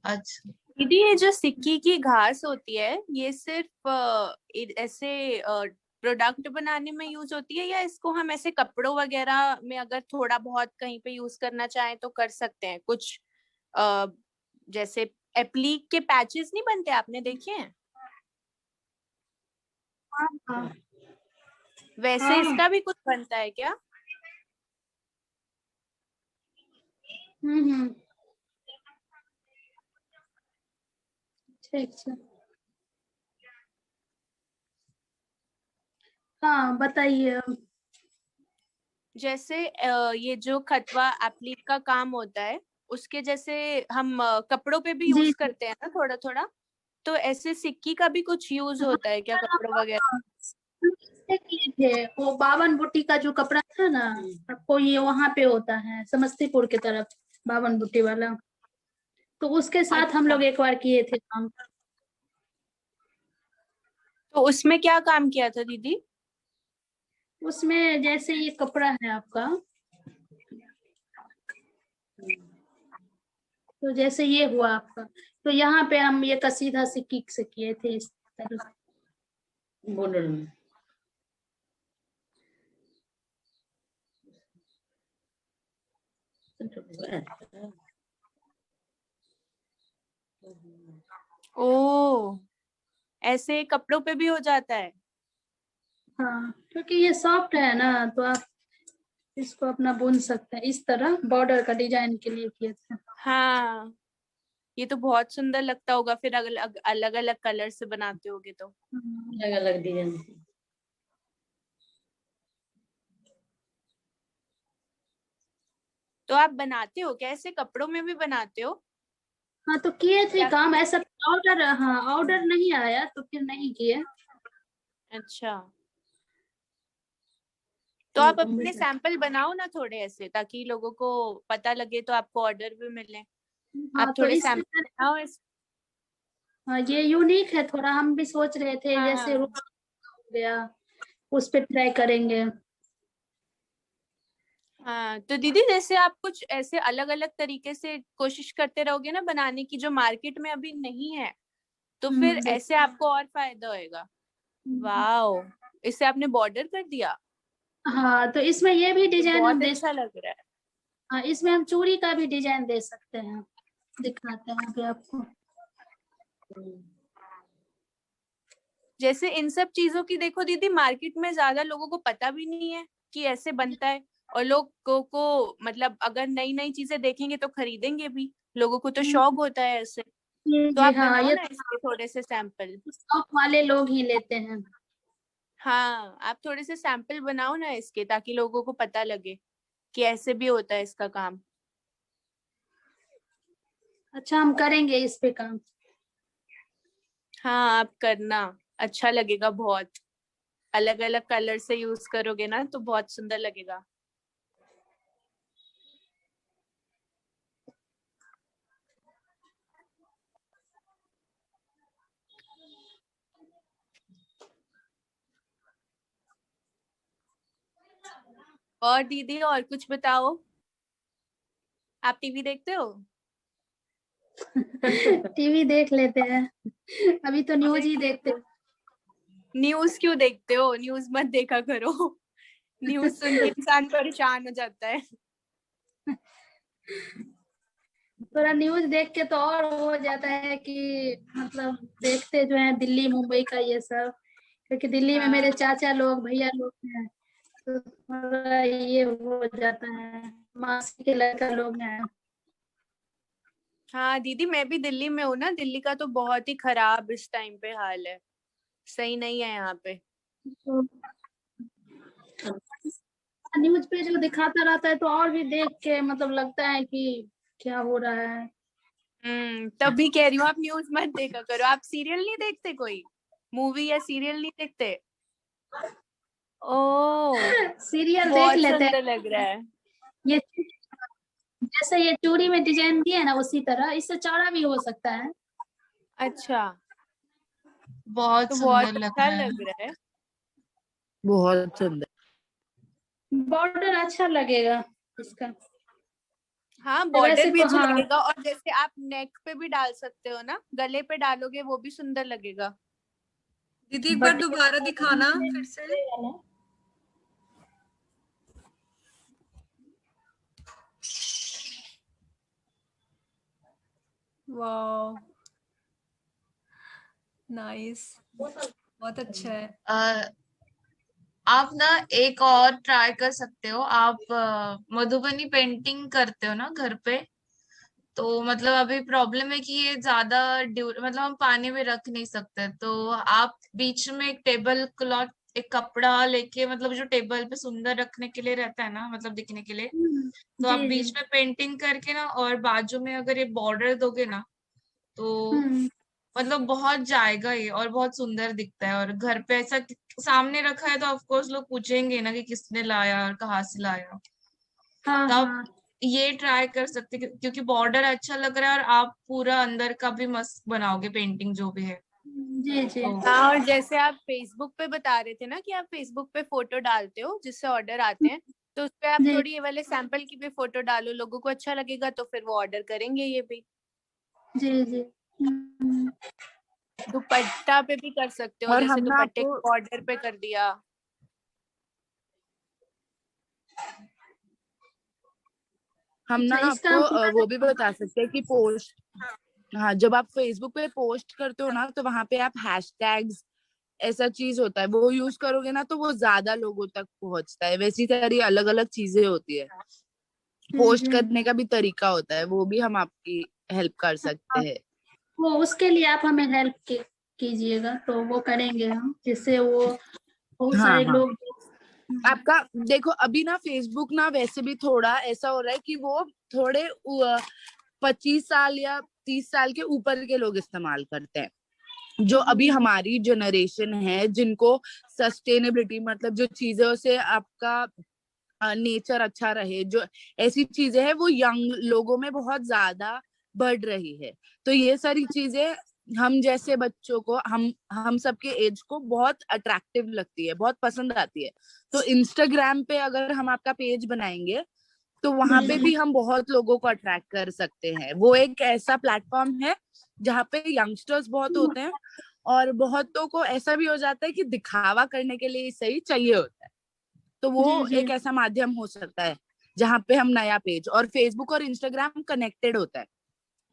अच्छा। दीदी, ये जो सिक्की की घास होती है, ये सिर्फ ऐसे प्रोडक्ट बनाने में यूज होती है, या इसको हम ऐसे कपड़ों वगैरह में अगर थोड़ा बहुत कहीं पे यूज करना चाहें तो कर सकते हैं? कुछ जैसे एप्लीक के पैचेस नहीं बनते, आपने देखे हैं? हाँ हाँ वैसे हाँ। इसका भी कुछ बनता है क्या? हम्म। ठीक है। हाँ, बताइए। जैसे ये जो खटवा एप्लीक का काम होता है, उसके जैसे हम कपड़ों पे भी जी यूज जी। करते हैं ना थोड़ा थोड़ा, तो ऐसे सिक्की का भी कुछ यूज होता है क्या कपड़ों वगैरह? इससे किए थे वो बावन बुट्टी का जो कपड़ा था ना, आपको ये वहां पे होता है समस्तीपुर की तरफ, बावन बुट्टी वाला। तो उसके साथ हम अच्छा, लोग एक बार किए थे काम। तो उसमें क्या काम किया था दीदी? उसमें जैसे ये कपड़ा है आपका, तो जैसे ये हुआ आपका, तो यहाँ पे हम ये कसीदा सिक्की से किए थे इस तरह। बॉर्डर में। ओ, ऐसे कपड़ों पे भी हो जाता है? हाँ, क्योंकि ये सॉफ्ट है ना, तो आप इसको अपना बुन सकते हैं। इस तरह बॉर्डर का डिजाइन के लिए किए थे। हाँ, ये तो बहुत सुंदर लगता होगा फिर, अलग अलग अलग कलर से बनाते होगे तो। अलग अलग डिजाइन। तो आप बनाते हो क्या ऐसे, कपड़ों में भी बनाते हो? हाँ, तो किए थे क्या? काम ऐसा। ऑर्डर, हाँ ऑर्डर नहीं आया तो फिर नहीं किए। अच्छा, तो आप अपने सैंपल बनाओ ना थोड़े ऐसे, ताकि लोगों को पता लगे तो आपको ऑर्डर भी मिले। हाँ, आप तो थोड़े इसमें सैंपल बनाओ ऐसे। हाँ, ये यूनिक है थोड़ा, हम भी सोच रहे थे जैसे हाँ रूप हो गया, उस पे ट्राई करेंगे। हाँ, तो दीदी जैसे आप कुछ ऐसे अलग अलग तरीके से कोशिश करते रहोगे ना बनाने की, जो मार्केट में अभी नहीं है, तो फिर ऐसे आपको और फायदा होएगा। वाओ, इससे आपने बॉर्डर कर दिया, हाँ, तो इसमें ये भी तो डिजाइन हम बहुत दे अच्छा लग रहा है। हाँ, इसमें हम चूड़ी का भी डिजाइन दे सकते हैं, दिखाते हैं अभी आपको। जैसे इन सब चीजों की देखो दीदी, मार्केट में ज्यादा लोगों को पता भी नहीं है कि ऐसे बनता है, और लोगों को मतलब अगर नई नई चीजें देखेंगे तो खरीदेंगे भी, लोगों को तो शौक होता है ऐसे। जी तो जी, आप हाँ, बनाओ ये ना इसके थोड़े से सैंपल। शौक वाले लोग ही लेते हैं। हाँ, आप थोड़े से सैंपल बनाओ ना इसके, ताकि लोगों को पता लगे कि ऐसे भी होता है इसका काम। अच्छा, हम करेंगे इस पे काम। हाँ, आप करना, अच्छा लगेगा बहुत। अलग अलग कलर से यूज करोगे ना तो बहुत सुंदर लगेगा। और दीदी और कुछ बताओ, आप टीवी देखते हो? टीवी देख लेते हैं, अभी तो न्यूज ही देखते हैं। न्यूज क्यों देखते हो, न्यूज मत देखा करो। न्यूज सुन के इंसान परेशान हो जाता है। थोड़ा न्यूज देख के तो और हो जाता है कि मतलब देखते जो है दिल्ली मुंबई का ये सब, क्योंकि दिल्ली में मेरे हाँ चाचा लोग भैया लोग हैं, तो थोड़ा ये हो जाता है, मासी के लड़का लोग हैं। हाँ दीदी, मैं भी दिल्ली में हूँ ना, दिल्ली का तो बहुत ही खराब इस टाइम पे हाल है, सही नहीं है यहाँ पे। तो न्यूज पे जो दिखाता रहता है तो और भी देख के मतलब लगता है कि क्या हो रहा है। तभी कह रही हूँ आप न्यूज मत देखा करो। आप सीरियल नहीं देखते, कोई मूवी या सीरियल नहीं देखते? ओ, सीरियल देख बहुत लेते हैं। सुंदर लग रहा है। ये जैसे ये चूड़ी में डिजाइन दिया है ना, उसी तरह इससे चौड़ा भी हो सकता है। अच्छा, बहुत तो बहुत सुंदर लग अच्छा रहा है। लग रहा है। बहुत सुंदर। बॉर्डर अच्छा लगेगा इसका। हाँ, बॉर्डर वैसे भी तो अच्छा हाँ, लगेगा, और जैसे आप नेक पे भी डाल सकते हो ना, गले पे डालोगे वो भी सुंदर लगेगा। दीदी एक बार बट दोबारा दिखाना फिर से। वाह, नाइस, बहुत अच्छा है। अ, आप ना एक और ट्राई कर सकते हो। आप मधुबनी पेंटिंग करते हो ना घर पे, तो मतलब अभी प्रॉब्लम है कि ये ज्यादा मतलब हम पानी में रख नहीं सकते, तो आप बीच में एक टेबल क्लॉथ, एक कपड़ा लेके, मतलब जो टेबल पे सुंदर रखने के लिए रहता है ना, मतलब दिखने के लिए, तो आप जी जी। बीच में पेंटिंग करके ना, और बाजू में अगर ये बॉर्डर दोगे ना, तो हम्म मतलब बहुत जाएगा ये और बहुत सुंदर दिखता है। और घर पे ऐसा सामने रखा है तो ऑफ कोर्स लोग पूछेंगे ना कि किसने लाया और कहाँ से लाया। हाँ तो आप हाँ ये ट्राई कर सकते क्योंकि बॉर्डर अच्छा लग रहा है और आप पूरा अंदर का भी मस्त बनाओगे पेंटिंग जो भी है। जी जी। तो हाँ, और जैसे आप फेसबुक पे बता रहे थे ना कि आप फेसबुक पे फोटो डालते हो जिससे ऑर्डर आते हैं, तो उस पे आप जी थोड़ी ये वाले सैंपल की भी फोटो डालो, लोगों को अच्छा लगेगा तो फिर वो ऑर्डर करेंगे ये भी। जी जी। दुपट्टा पे भी कर सकते हो, और जैसे हम ना दुपट्टे आपको को बॉर्डर पे कर दिया। हम ना अच्छा, इसका आपको पूरा वो भी बता सकते हैं कि पोस्ट, हाँ, जब आप फेसबुक पे पोस्ट करते हो ना तो वहां पे आप हैशटैग्स ऐसा चीज होता है, वो यूज करोगे ना तो वो ज्यादा लोगों तक पहुंचता है। वैसी सारी अलग अलग चीजें होती है, जी पोस्ट जी। करने का भी तरीका होता है, वो भी हम आपकी हेल्प कर सकते हैं। वो उसके लिए आप हमें हेल्प कीजिएगा तो वो करेंगे हम, जिससे वो बहुत हाँ सारे हाँ, लोग। आपका देखो अभी ना फेसबुक ना वैसे भी थोड़ा ऐसा हो रहा है कि वो थोड़े 25 साल या 30 साल के ऊपर के लोग इस्तेमाल करते हैं। जो अभी हमारी जनरेशन है जिनको सस्टेनेबिलिटी मतलब जो चीजों से आपका नेचर अच्छा रहे, जो ऐसी चीजें हैं वो यंग लोगों में बहुत ज्यादा बढ़ रही है। तो ये सारी चीजें हम जैसे बच्चों को, हम सबके एज को बहुत अट्रैक्टिव लगती है, बहुत पसंद आती है। तो इंस्टाग्राम पे अगर हम आपका पेज बनाएंगे तो वहां पे भी हम बहुत लोगों को अट्रैक्ट कर सकते हैं। वो एक ऐसा प्लेटफॉर्म है जहाँ पे यंगस्टर्स बहुत होते हैं और बहुतों को ऐसा भी हो जाता है कि दिखावा करने के लिए सही चाहिए होता है। तो वो जी जी। एक ऐसा माध्यम हो सकता है जहाँ पे हम नया पेज, और फेसबुक और इंस्टाग्राम कनेक्टेड होता है।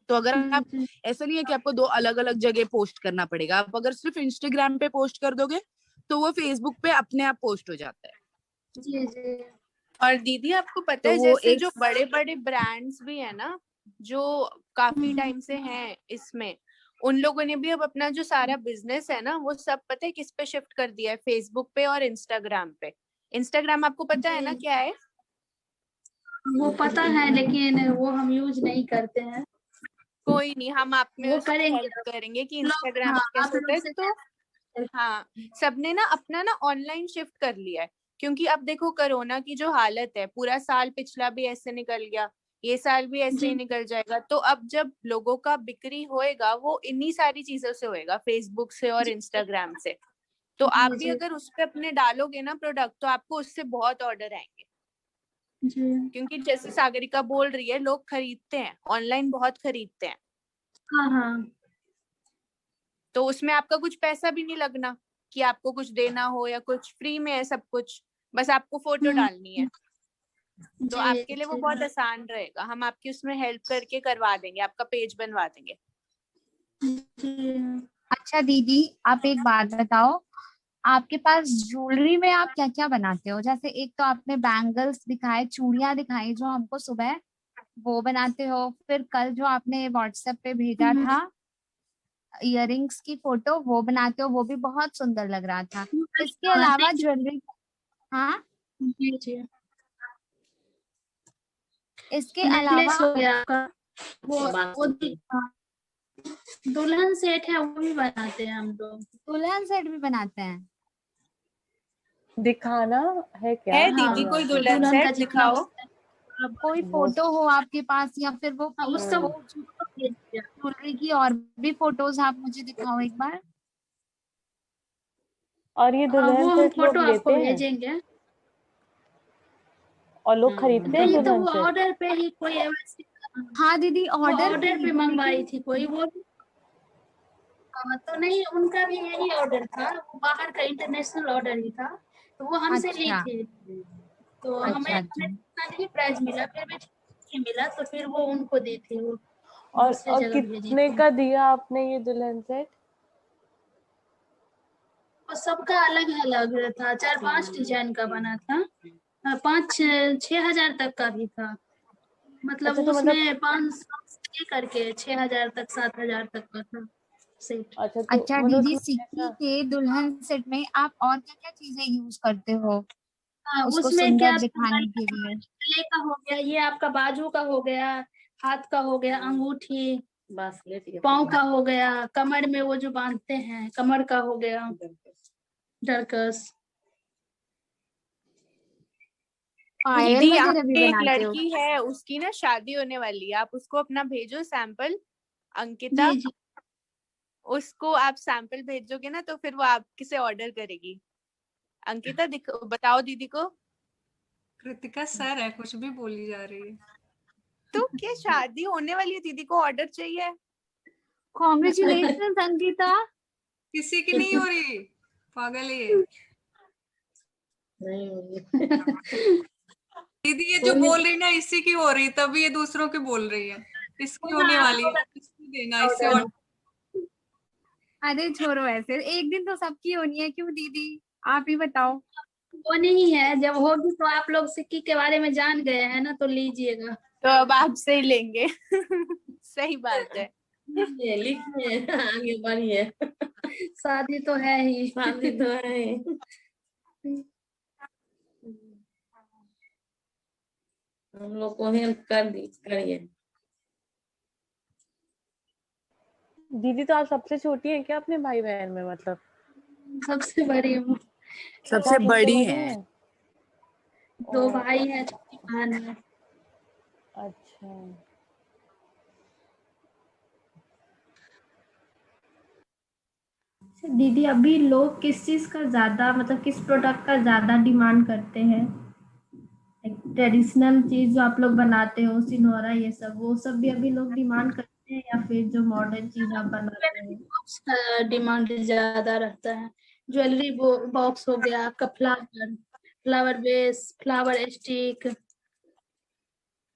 तो अगर आप, जी ऐसा नहीं है कि आपको दो अलग अलग जगह पोस्ट करना पड़ेगा, आप अगर सिर्फ इंस्टाग्राम पे पोस्ट कर दोगे तो वो फेसबुक पे अपने आप पोस्ट हो जाता है। जी जी। और दीदी आपको पता तो है वो जैसे एक, जो बड़े बड़े ब्रांड्स भी है ना, जो काफी टाइम से हैं इसमें, उन लोगों ने भी अब अपना जो सारा बिजनेस है ना वो सब पता है किस पे शिफ्ट कर दिया है, फेसबुक पे और इंस्टाग्राम पे। इंस्टाग्राम आपको पता है ना जी, क्या है? वो पता है लेकिन वो हम यूज नहीं करते हैं। कोई नहीं, हम आप में वो उसमें करेंगे हेल्प करेंगे कि लोग। इंस्टाग्राम हाँ, पे आप कैसे होता लोग है। से तो हाँ, सबने ना अपना ना ऑनलाइन शिफ्ट कर लिया है, क्योंकि अब देखो कोरोना की जो हालत है, पूरा साल पिछला भी ऐसे निकल गया, ये साल भी ऐसे जी ही निकल जाएगा। तो अब जब लोगों का बिक्री होएगा वो इन्हीं सारी चीजों से होएगा, फेसबुक से और जी इंस्टाग्राम से। तो आप जी भी जी अगर उस पे अपने डालोगे ना प्रोडक्ट, तो आपको उससे बहुत ऑर्डर आएंगे। जी। क्योंकि जैसे सागरिका बोल रही है, लोग खरीदते हैं ऑनलाइन, बहुत खरीदते हैं। हाँ हाँ। तो उसमें आपका कुछ पैसा भी नहीं लगना कि आपको कुछ देना हो या कुछ, फ्री में है सब कुछ, बस आपको फोटो डालनी है। तो जी आपके लिए वो जी बहुत आसान रहेगा, हम आपकी उसमें हेल्प करके करवा देंगे, आपका पेज बनवा देंगे। जी। अच्छा दीदी, आप एक बात बताओ, आपके पास ज्वेलरी में आप क्या क्या बनाते हो? जैसे एक तो आपने बैंगल्स दिखाए, चूड़ियां दिखाई जो हमको सुबह, वो बनाते हो। फिर कल जो आपने व्हाट्सएप पे भेजा था इयररिंग्स की फोटो, वो बनाते हो, वो भी बहुत सुंदर लग रहा था। इसके हाँ, अलावा ज्वेलरी, हाँ, जी जी। इसके अलावा नेकलेस हो गया आपका, वो वो बासुरी। दुल्हन सेट है, वो भी बनाते हैं हम लोग। दुल्हन सेट भी बनाते हैं? दिखाना है क्या? है हाँ, दीदी कोई दुल्हन दुल्हन का सेट जितना दिखाओ। होता है कोई वो फोटो हो आपके पास, या फिर वो हाँ, उसका वो फोटो भेज दिया। ज्वेलरी की और भी फोटोज आप मुझे दिखाओ एक बार। और ये हाँ, दुल्हन वो हम सेट लोग फोटो आपको लेते हैं भेजेंगे। और लोग खरीदते हैं नहीं तो दुल्हन वो सेट? ऑर्डर पे ही कोई वैसे, हाँ दीदी, वो ऑर्डर पे ऑर्डर ही पे थी मंगवाई लेकिन। थी कोई वो। हाँ, तो नहीं, उनका भी यही ऑर्डर था, वो बाहर का इंटरनेशनल ऑर्डर ही था, तो वो हमसे ली अच्छा थी। तो हमें अच्छा हमें अच्छा। इतना नहीं प्राइस मिला, फिर भी ठीक ही मिला, तो फिर वो उनको दी थी, वो दूसरी और जगह भेजी कितने थी। का दिया आपने ये दुल्हन सेट? और सबका अलग अलग था, 4-5 डिजाइन का बना था। 5-6 हजार तक का भी था, मतलब अच्छा, तो मतलब, उसमें 500 करके 6 हजार तक, 7 हजार तक का था सेट। अच्छा तो अच्छा मतलब दीदी, उसमें सिक्की ऐसा, के दुल्हन सेट में आप और क्या क्या चीजें यूज करते हो हाँ, उसको उसमें सुंदर क्या, दिखाने के लिए? गले का हो गया, ये आपका बाजू का हो गया, हाथ का हो गया, अंगूठी, बास्केट या पाँव का हो गया, कमर में वो जो बांधते हैं कमर का हो गया, डरकस। पायल दीदी वगैरह यहाँ भी पे एक बनाते हो? लड़की है, उसकी ना शादी होने वाली है, आप उसको अपना भेजो सैंपल। अंकिता, जी जी उसको आप सैंपल भेजोगे ना तो फिर वो आपके से ऑर्डर करेगी। अंकिता बताओ दीदी को। कृतिका सर है, कुछ भी बोली जा रही है। तो क्या शादी होने वाली है, दीदी को ऑर्डर चाहिए। कॉन्ग्रेचुलेशन अंकिता। किसी की नहीं हो रही, पागल है ये। नहीं होगी। दीदी ये जो बोल रही ना इसी की हो रही, तभी ये दूसरों की बोल रही है। इसकी होने वाली है, इसको देना इससे और अरे छोड़ो, ऐसे एक दिन तो सबकी होनी है, क्यों दीदी, आप ही बताओ। वो नहीं है, जब होगी तो आप लोग सिक्की के बारे में जान गए हैं ना, तो लीजिएगा। तो अब आपसे ही लेंगे। सही बात है। लिखिए आगे बढ़िए। शादी तो है ही। शादी तो है। हम लोग को हेल्प करिए। दीदी तो आप सबसे छोटी हैं क्या अपने भाई बहन में, मतलब? सबसे बड़ी हूँ। सबसे अच्छा, आप सबसे बड़ी बड़ी है। हैं? दो ओ, भाई हैं, छोटी बहन है। अच्छा। दीदी अभी लोग किस चीज का ज्यादा, मतलब किस प्रोडक्ट का ज्यादा डिमांड करते हैं? ट्रेडिशनल चीज जो आप लोग बनाते हो, सिनोरा ये सब, वो सब भी अभी लोग डिमांड करते हैं, या फिर जो मॉडर्न चीज आप बनाते हो? बॉक्स का डिमांड ज्यादा रहता है। ज्वेलरी बॉक्स हो गया, आपका flower, flower base, flower stick,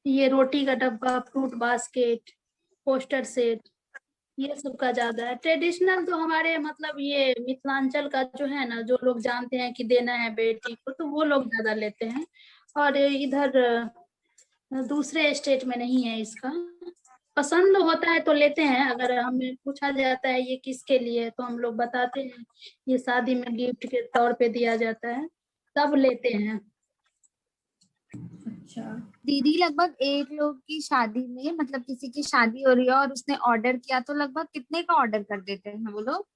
ये रोटी का डब्बा, फ्रूट बास्केट, पोस्टर सेट, ये सब का ज्यादा है। ट्रेडिशनल तो हमारे मतलब ये मिथिलांचल का जो है ना, जो लोग जानते हैं कि देना है बेटी को, तो वो लोग ज्यादा लेते हैं। और इधर दूसरे स्टेट में नहीं है इसका। पसंद होता है तो लेते हैं, अगर हमें पूछा जाता है ये किसके लिए है, तो हम लोग बताते हैं ये शादी में गिफ्ट के तौर पे दिया जाता है, तब लेते हैं। अच्छा। दीदी लगभग एक लोग की शादी में, मतलब किसी की शादी हो रही है और उसने ऑर्डर किया, तो लगभग कितने का ऑर्डर कर देते हैं वो लोग?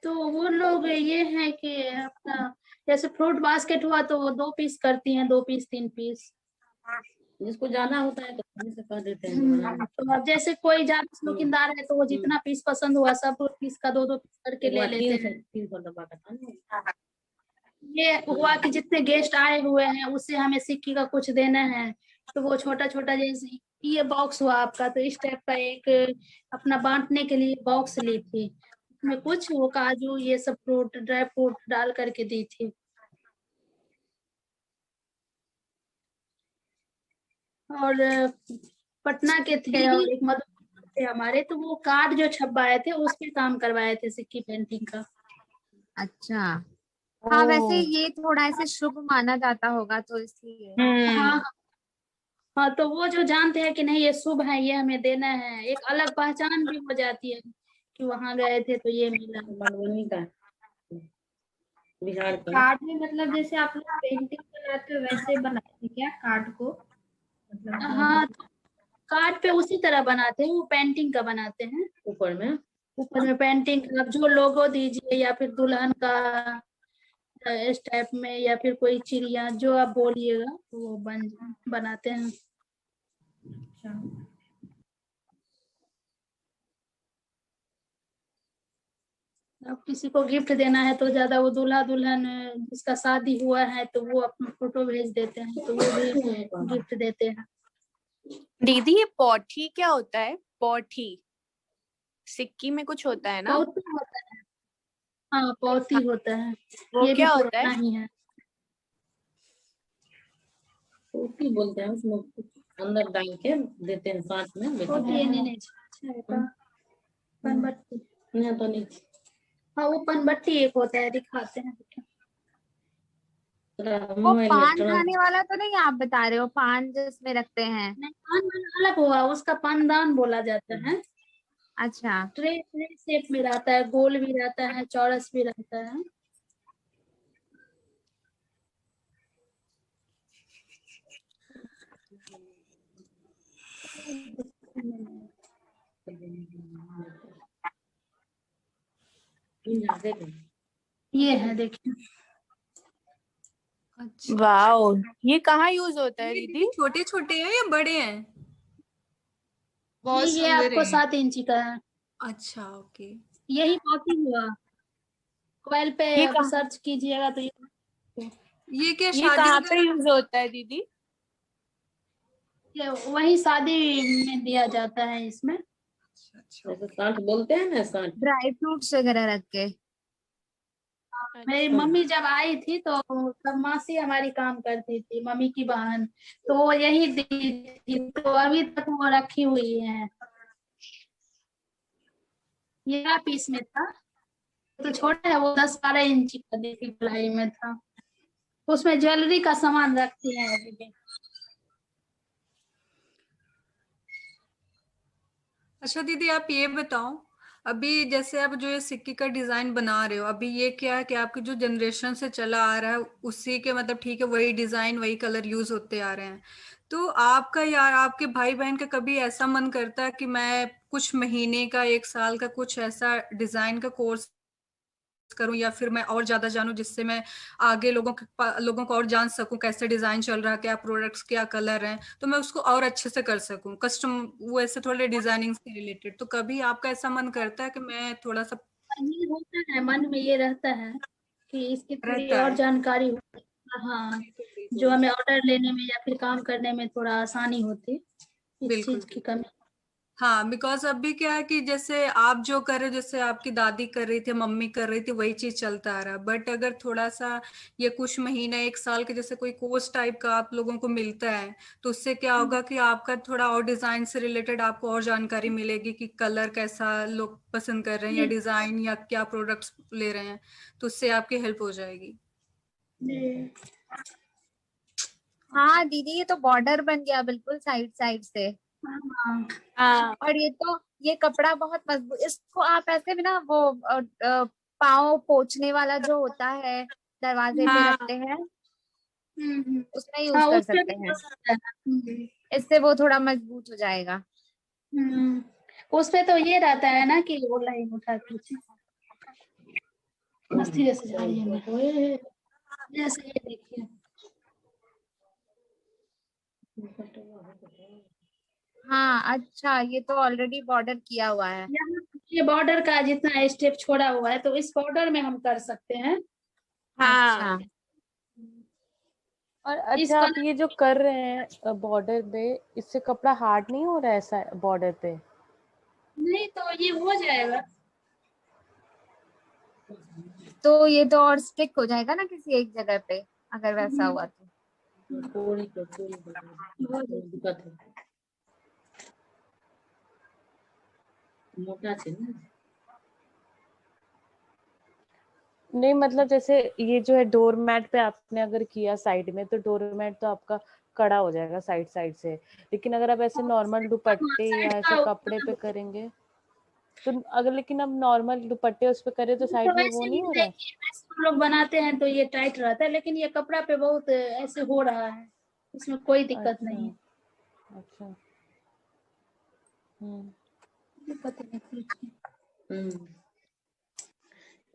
तो वो लोग ये है कि अपना जैसे फ्रूट बास्केट हुआ तो वो 2 पीस करती हैं, 2 पीस 3 पीस। जिसको जाना होता है तो पहले से कह देते हैं बना लो। तो अब जैसे कोई ज्यादा शौकीनदार है तो वो जितना पीस पसंद हुआ सब पीस का 2-2 पीस करके ले लेते हैं। 300 डब्बा का था ना। ये हुआ कि जितने गेस्ट आए हुए हैं उससे हमें सिक्की का कुछ देना है, तो वो छोटा छोटा जैसे ये बॉक्स हुआ आपका, तो इस टाइप का एक अपना बांटने के लिए बॉक्स ली थी। उसमें कुछ वो काजू ये सब फ्रूट, ड्राई फ्रूट डाल करके दी थी। और पटना के थे और दीदी एक मधुबनी थे हमारे, तो वो कार्ड जो छपवाए थे उस पे काम करवाए थे सिक्की पेंटिंग का। अच्छा। हाँ, वैसे ओ, ये थोड़ा ऐसे शुभ माना जाता होगा, तो इसलिए। हाँ हाँ, तो वो जो जानते हैं कि नहीं ये शुभ है, ये हमें देना है, एक अलग पहचान भी हो जाती है कि वहां गए थे तो ये मिला। मधुबनी का, बिहार का। कार्ड में मतलब जैसे आप लोग पेंटिंग बनाते हो वैसे बनाते हैं क्या कार्ड को? मतलब हाँ, तो कार्ड पे उसी तरह बनाते हैं, वो पेंटिंग का बनाते हैं। ऊपर में ऊपर में पेंटिंग का जो लोगो दीजिए, या फिर दुल्हन का इस टाइप में, या फिर कोई चिड़िया जो आप बोलिएगा वो बनाते हैं। अच्छा। अब किसी को गिफ्ट देना है तो ज्यादा वो दूल्हा दुल्हन जिसका शादी हुआ है तो वो अपना फोटो भेज देते हैं, तो वो भी गिफ्ट देते हैं। दीदी ये पॉठी क्या होता है? पॉठी सिक्की में कुछ होता है ना? पौती होता है, हाँ पौती हाँ, होता है, वो ये भी क्या होता पुराना है? ही है। टोपी बोलते हैं, उसमें कुछ अंदर डाल के देते हैं साथ में बेटी पौती को। नहीं नहीं, अच्छा है का पनबत्ती। नहीं तो नहीं। हाँ वो पनबत्ती एक होता है, दिखाते हैं। वो मोबाइल पान इलेक्ट्रॉनिक। खाने वाला तो नहीं आप बता रहे हो, पान जिसमें रखते हैं? नहीं, पान वाला अलग हुआ, उसका पानदान बोला जाता है। अच्छा। ट्रे ट्रे शेप में रहता है, गोल भी रहता है, चौरस भी रहता है। ये है देखिए। अच्छा वाओ, ये कहाँ यूज होता है ये दीदी? दीदी छोटे छोटे हैं या बड़े हैं? बहुत ये सुंदर आपको है। 7 इंची का है। अच्छा ओके। यही कॉपी हुआ। मोबाइल पे ये आप कहाँ सर्च कीजिएगा तो ये क्या ये शादी कहाँ पे वगैरह? यूज होता है दीदी? ये वही शादी में दिया जाता है इसमें। अच्छा जैसे सांठ बोलते हैं ना, सांठ। ड्राई फ्रूट्स वगैरह रख के। मेरी मम्मी जब आई थी तो तब मासी हमारी काम करती थी, मम्मी की बहन, तो वो यही दी थी, तो अभी तक वो रखी हुई है। ये पीस में था तो छोटा है, वो 10-12 इंची का देखी प्लाई में था। उसमें ज्वेलरी का सामान रखती है अभी भी। अच्छा दीदी आप ये बताओ, अभी जैसे आप जो ये सिक्के का डिजाइन बना रहे हो, अभी ये क्या है कि आपकी जो जनरेशन से चला आ रहा है उसी के मतलब ठीक है, वही डिजाइन वही कलर यूज होते आ रहे हैं। तो आपका या आपके भाई बहन का कभी ऐसा मन करता है कि मैं कुछ महीने का, एक साल का कुछ ऐसा डिजाइन का कोर्स करूं, या फिर मैं और ज्यादा जानूं जिससे मैं आगे लोगों को और जान सकूं कैसे डिजाइन चल रहा है, क्या प्रोडक्ट्स क्या कलर हैं, तो मैं उसको और अच्छे से कर सकूं कस्टम, वो ऐसे थोड़े डिजाइनिंग से रिलेटेड। तो कभी आपका ऐसा मन करता है कि मैं थोड़ा सा ये होता है, मन में ये रहता है कि इसकी थोड़ी रहता और है? जानकारी हो। हाँ, बिल्कुल जो बिल्कुल। हमें ऑर्डर लेने में या फिर काम करने में थोड़ा आसानी होती, इस बिल्कुल चीज की बिल्कुल। कमी। हाँ बिकॉज अभी क्या है कि जैसे आप जो कर रहे हो, जैसे आपकी दादी कर रही थी, मम्मी कर रही थी, वही चीज चलता आ रहा है। बट अगर थोड़ा सा ये कुछ महीना एक साल के जैसे कोई कोर्स टाइप का आप लोगों को मिलता है, तो उससे क्या होगा कि आपका थोड़ा और डिजाइन से रिलेटेड आपको और जानकारी मिलेगी कि कलर कैसा लोग पसंद कर रहे हैं, या जी, डिजाइन या क्या प्रोडक्ट्स ले रहे हैं, तो उससे आपकी हेल्प हो जाएगी। जी। हाँ दीदी, ये तो बॉर्डर बन गया बिल्कुल साइड साइड से। हाँ, हाँ और ये कपड़ा बहुत मजबूत, इसको आप ऐसे भी ना वो पाँव पोंछने वाला जो होता है दरवाजे पे हाँ रखते हैं, हम्म। उसमें यूज हाँ, कर उस पे भी सकते हो हैं। सकता है। इससे वो थोड़ा मजबूत हो जाएगा। हम्म। उस पे तो ये रहता है ना कि वो लाइन उठा के बस धीरे से जा रही है मैं। जैसे ये देखिए। हाँ अच्छा, ये तो ऑलरेडी बॉर्डर किया हुआ है। यहाँ ये बॉर्डर का जितना स्टेप छोड़ा हुआ है तो इस बॉर्डर में हम कर सकते हैं। अच्छा। हाँ और इस अच्छा, आप कलर ये जो कर रहे हैं बॉर्डर पे, इससे कपड़ा हार्ड नहीं हो रहा है ऐसा बॉर्डर पे? नहीं तो ये हो जाएगा। तो ये तो और स्टिक हो जाएगा ना किसी एक जगह पे, अगर वैसा हम्म, हुआ तो। थोड़ी तो दिक्कत है, मोटा है ना। नहीं मतलब जैसे ये जो है डोर मैट पे आपने अगर किया साइड में, तो डोर मैट तो आपका कड़ा हो जाएगा साइड साइड से। लेकिन अगर आप ऐसे नॉर्मल दुपट्टे साइड या ऐसे का कपड़े पे करेंगे तो, अगर लेकिन अब नॉर्मल दुपट्टे उस पे करें तो तो साइड में वो वैसे भी नहीं हो रहा है? देखिए, वैसे हम लोग बनाते हैं तो ये टाइट रहता है, लेकिन ये कपड़ा पे बहुत ऐसे हो रहा है, इसमें कोई दिक्कत अच्छा नहीं है। अच्छा। दिक्कत नहीं कुछ।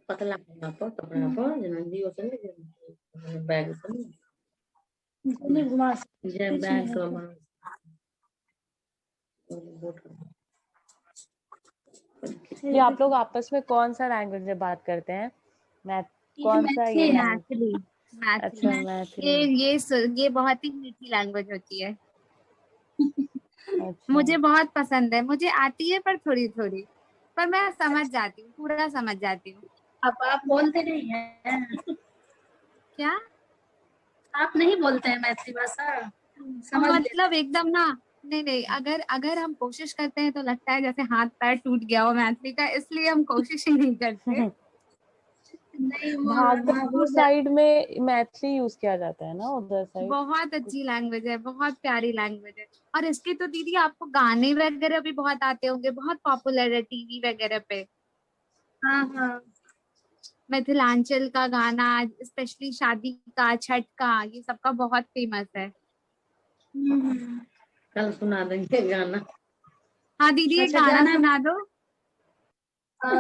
पतला करना पर कपड़ा पर जल्दी हो चले बैग से नहीं घुमा सकते, जे कुछ बैग नहीं का है। ये आप लोग आपस में कौन सा लैंग्वेज में बात करते हैं? मैथ? ये कौन सा ये मैथिली है। लैंग्वेज? मैथिली। अच्छा मैथिली। मैथिली। ये बहुत ही मीठी लैंग्वेज होती है। अच्छा मुझे बहुत पसंद है, मुझे आती है पर थोड़ी थोड़ी, पर मैं समझ जाती हूँ, पूरा समझ जाती हूँ। अब आप बोलते नहीं हैं? क्या? आप नहीं बोलते हैं मैथिली भाषा? समझ लेते मतलब एकदम ना, नहीं नहीं, अगर अगर हम कोशिश करते हैं तो लगता है जैसे हाथ पैर टूट गया हो मैथिली का, इसलिए हम कोशिश ही नहीं करते। नहीं, वो हाँ भागलपुर हो जाता साइड में मैथिली यूज किया जाता है ना, उधर साइड? बहुत अच्छी लैंग्वेज है, बहुत प्यारी लैंग्वेज है। और इसके तो दीदी आपको गाने वगैरह भी बहुत आते होंगे, बहुत पॉपुलर है टीवी वगैरह पे। हाँ हाँ। मिथिलांचल का गाना, स्पेशली शादी का, छठ का, ये सबका बहुत फेमस है। कल सुना देंगे गाना। हाँ दीदी, एक अच्छा, गाना गाना सुना दो।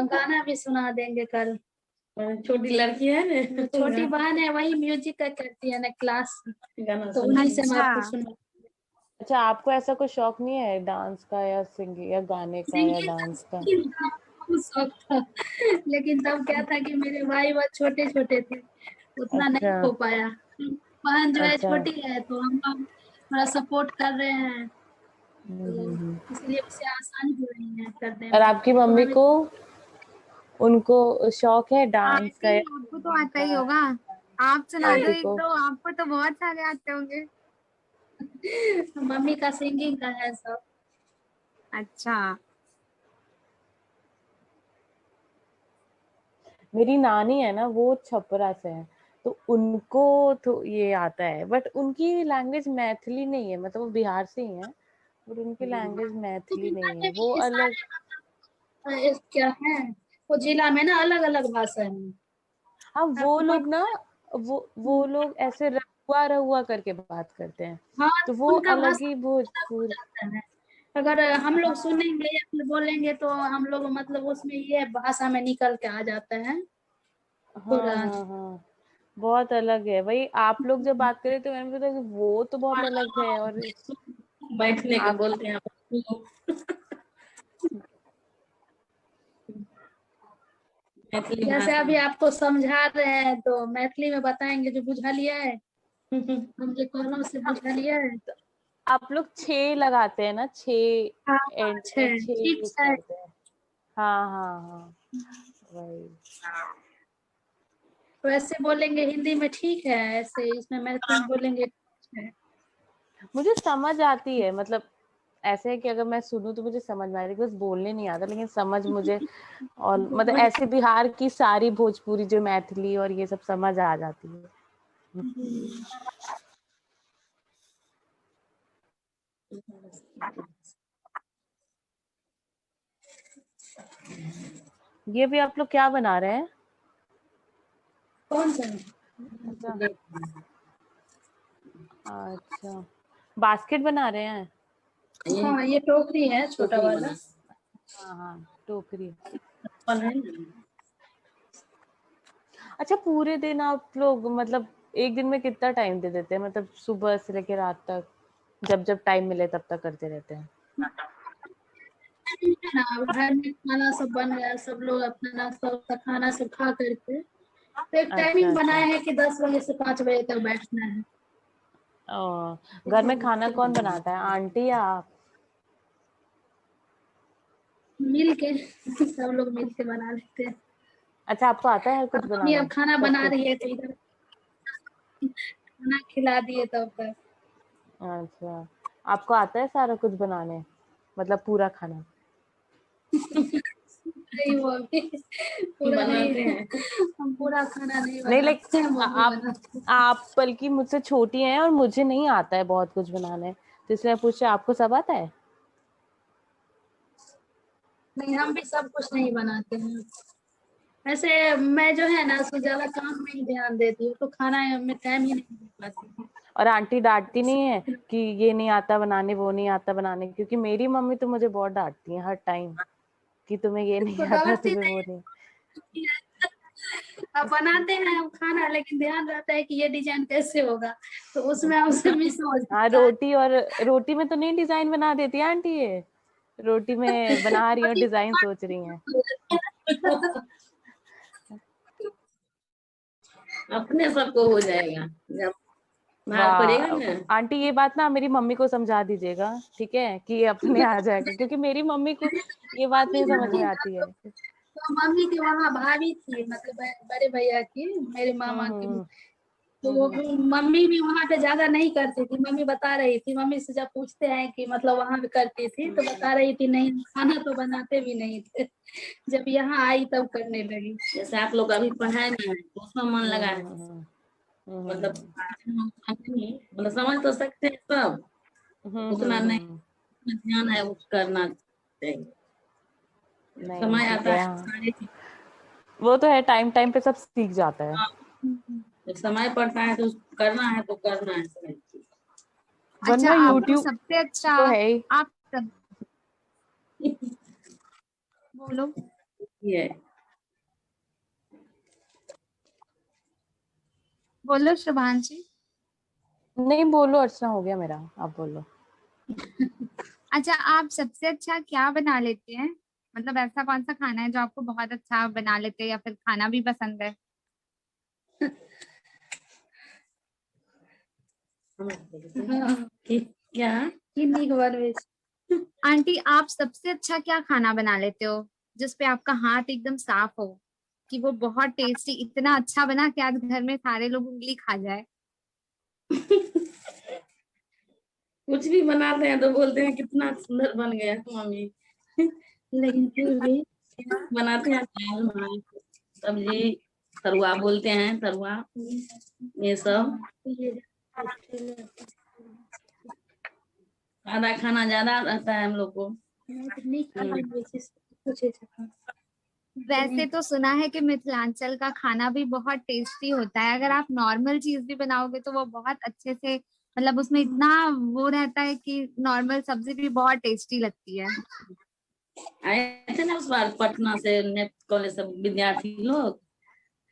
गाना भी सुना देंगे कल। छोटी लड़की है ना, छोटी बहन है, वही म्यूजिक का करती है ना क्लास, गाना तो सुना उन्हीं से हम अच्छा आपको सुना। अच्छा, आपको ऐसा कोई शौक नहीं है डांस का या सिंगिंग या गाने का या डांस का? सिंगिंग का बहुत शौक था, लेकिन तब क्या था कि मेरे भाई बहुत छोटे छोटे थे, उतना नहीं अच्छा हो पाया। बहन जो है अच्छा। छोटी है, तो हम लोग थोड़ा सपोर्ट कर रहे हैं, तो हम्म। इसलिए उसे आसानी हो रही है करने और में। आपकी तो मम्मी हमें को, उनको शौक है डांस का आंटी या आपको तो singing आता ही का? होगा, आप सुना दो आंटी एक को दो, आपको तो बहुत सारे आते होंगे। मम्मी का सिंगिंग का है सब। अच्छा, मेरी नानी है ना, वो छपरा से है, तो उनको तो ये आता है, बट उनकी लैंग्वेज मैथिली नहीं है, मतलब वो बिहार से ही है, बट उनकी लैंग्वेज तो मैथिली बिहार नहीं में है, वो भी अलग। क्या है, वो जिला में ना अलग अलग भाषा है। हाँ वो आपको लोग ना, वो कोई लोग ऐसे रहुआ रहुआ करके बात करते हैं, हाँ, तो वो उनका अलग भाषा ही अलग हो भोजपुर। जाता है। अगर हम लोग हाँ सुनेंगे या फिर बोलेंगे तो हम लोग मतलब उसमें ये भाषा में निकल के आ जाता है हाँ पूरा। हाँ हाँ, बहुत अलग है। वही आप लोग जब बात करें तो मैंने बोला कि वो तो बहुत और अलग है, और बैठने के आप बोलते हैं आप। मैथिली जैसे भाषा। अभी आपको समझा रहे हैं तो मैथिली में बताएंगे जो बुझा लिया है, हम जो कह रहे हैं उससे बुझा लिया है। आप लोग छः लगाते हैं ना, छः हाँ, एंड अच्छा में है, छः ठीक यूज है। करते हैं। हाँ हाँ हाँ, वही। वैसे बोलेंगे हिंदी में ठीक है, ऐसे इसमें मैथिली में बोलेंगे ठीक है। मुझे समझ आती है, मतलब ऐसे है कि अगर मैं सुनूं तो मुझे समझ में आ रही है, बस बोलने नहीं आता, लेकिन समझ मुझे, और मतलब वही ऐसे बिहार की सारी भोजपुरी जो मैथिली और ये सब समझ आ जाती है। ये भी आप लोग क्या बना रहे हैं? कौन सा? अच्छा अच्छा, बास्केट बना रहे हैं। हाँ, ये टोकरी है छोटा टोकरी वाला। बना हाँ हाँ, टोकरी। फल है ना। अच्छा, पूरे दिन आप लोग मतलब एक दिन में कितना टाइम दे देते हैं, मतलब सुबह से लेकर रात तक, जब जब टाइम मिले तब तक करते रहते हैं? ना घर में खाना सब बन गया, सब लोग अपना नाश्ता वास्ता खाना सब खा करके, तो एक अच्छा टाइमिंग अच्छा। बनाया है कि 10 बजे से 5 बजे तक बैठना है। घर में खाना कौन बनाता है, आंटी या आप? मिल के सब लोग मिल के बना लेते हैं। अच्छा, आपको आता है कुछ अब मम्मी बनाना, अब खाना सब बना कुछ? रही है तो इधर खाना खिला दिए तब तक। अच्छा, आपको आता है सारा कुछ बनाने, मतलब पूरा खाना? नहीं, वो अभी पूरा नहीं, बनाते हैं। हम पूरा खाना नहीं नहीं, लाइक बनाते हैं, मम्मी आप बनाती है। आप बल्कि मुझसे छोटी हैं और मुझे नहीं आता है बहुत कुछ बनाने, तो इसलिए पूछ रही, आपको सब आता है? नहीं, हम भी सब कुछ नहीं बनाते हैं। वैसे मैं जो है ना, सो ज्यादा काम में ही ध्यान देती हूँ, तो खाना में टाइम ही नहीं दे पाती। और आंटी डांटती नहीं है कि ये नहीं आता बनाने, वो नहीं आता बनाने? क्योंकि मेरी मम्मी तो मुझे बहुत डांटती है हर टाइम कि तुम्हें ये नहीं तो आता, डांटती तुम्हें वो नहीं नहीं। है। अब बनाते हैं हम खाना, लेकिन ध्यान रहता है कि ये डिजाइन कैसे होगा, तो उसमें हमसे मिस हो हाँ, जाता है। रोटी में तो नहीं डिजाइन बना देती है आंटी ये? रोटी में बना रही हो, डिजाइन सोच रही हैं। अपने सबको हो जाएगा जब भार पड़ेगा ना। वाह आंटी, ये बात ना मेरी मम्मी को समझा दीजिएगा, ठीक है, कि ये अपने आ जाएगा, क्योंकि मेरी मम्मी को ये बात मम्मी नहीं समझ जाती में ना, आती है। तो मम्मी की वहाँ भाभी थी, मतलब बड़े भैया की, मेरे मामा की, हम्म तो हम्म हम्म मम्मी भी वहाँ पे ज्यादा नहीं करती थी। मम्मी बता रही थी, मम्मी से जब पूछते हैं कि मतलब वहाँ पे करती थी, तो बता रही थी नहीं, खाना तो बनाते भी नहीं थे। जब यहाँ आई तब करने लगी। जैसे आप लोग अभी पढ़ाई में है तो उसमें मन लगा है, मतलब हम्म मतलब समझ तो सकते हैं सब, उतना नहीं ध्यान है वो करना चाहिए। नहीं समय ठीक आता है, है हाँ, सारी चीज। वो तो है, टाइम टाइम पे सब सीख जाता है। जब समय पड़ता है तो करना है तो करना है सारी चीज। वरना अच्छा आपको यूट्यूब सबसे अच्छा, तो है ही। आप सब बोलो। ये बोलो शुभांशी। नहीं बोलो, अर्चना, हो गया मेरा, आप बोलो। अच्छा, आप सबसे अच्छा क्या बना लेते हैं? मतलब ऐसा कौन सा खाना है जो आपको बहुत अच्छा बना लेते हैं या फिर खाना भी पसंद है? क्या हिंदी के बारे में। आंटी, आप सबसे अच्छा क्या खाना बना लेते हो जिसपे आपका हाथ एकदम साफ हो कि वो बहुत टेस्टी, इतना अच्छा बना कि आज घर में सारे लोग उंगली खा जाए? कुछ भी बनाते हैं तो बोलते हैं कितना सुंदर बन गया मम्मी। लेकिन फिर भी बनाते हैं दाल भात सब्जी, तरुआ बोलते हैं, तरुआ ये सब। सादा खाना ज्यादा रहता है हम लोग को। वैसे तो सुना है कि मिथिलांचल का खाना भी बहुत टेस्टी होता है। अगर आप नॉर्मल चीज भी बनाओगे तो वो बहुत अच्छे से, मतलब उसमें इतना वो रहता है कि नॉर्मल सब्जी भी बहुत टेस्टी लगती है। आए थे ना उस बार पटना से नेट कॉलेज सब विद्यार्थी लोग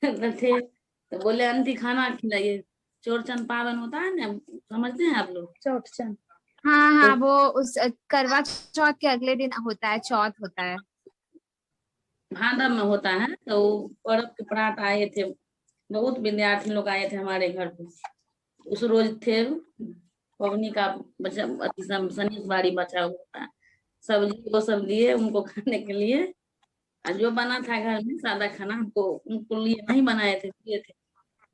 थे, तो बोले आंटी खाना खिलाइए। चौरचन पावन होता है ना, समझते हैं आप लोग? चौटचन। हाँ तो हाँ, वो उस करवा चौथ के अगले दिन होता है, चौथ होता है। भादव में होता है, तो पर्व के प्रात आए थे, बहुत विद्यार्थी लोग आए थे हमारे घर पे। उस रोज थे पवनी का बचा, शनिश बाड़ी बचा हुआ है, सब्जी वो सब दिए उनको खाने के लिए। और जो बना था घर में सादा खाना, हमको उनको लिए नहीं बनाए थे, दिए थे।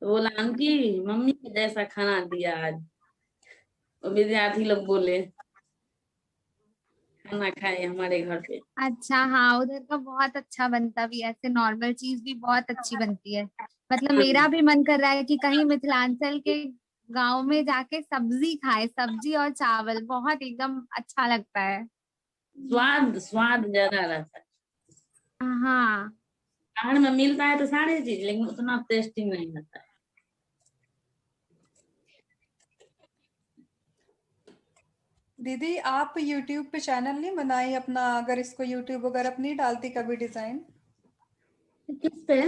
तो बोला आंटी मम्मी को जैसा खाना दिया आज। तो विद्यार्थी लोग बोले खाना खाए हमारे घर पे। अच्छा, हाँ, उधर का बहुत अच्छा बनता भी है, ऐसे नॉर्मल चीज भी बहुत अच्छी बनती है। मतलब मेरा भी मन कर रहा है कि कहीं मिथिलांचल के गांव में जाके सब्जी खाए, सब्जी और चावल बहुत एकदम अच्छा लगता है। स्वाद स्वाद ज्यादा रहता है। हाँ। बाहर में मिलता है तो सारे चीज, लेकिन उतना टेस्टी नहीं रहता है। दीदी आप YouTube पे चैनल नहीं बनाई अपना? अगर इसको YouTube वगैरह पर नहीं डालती कभी डिजाइन? किस पे?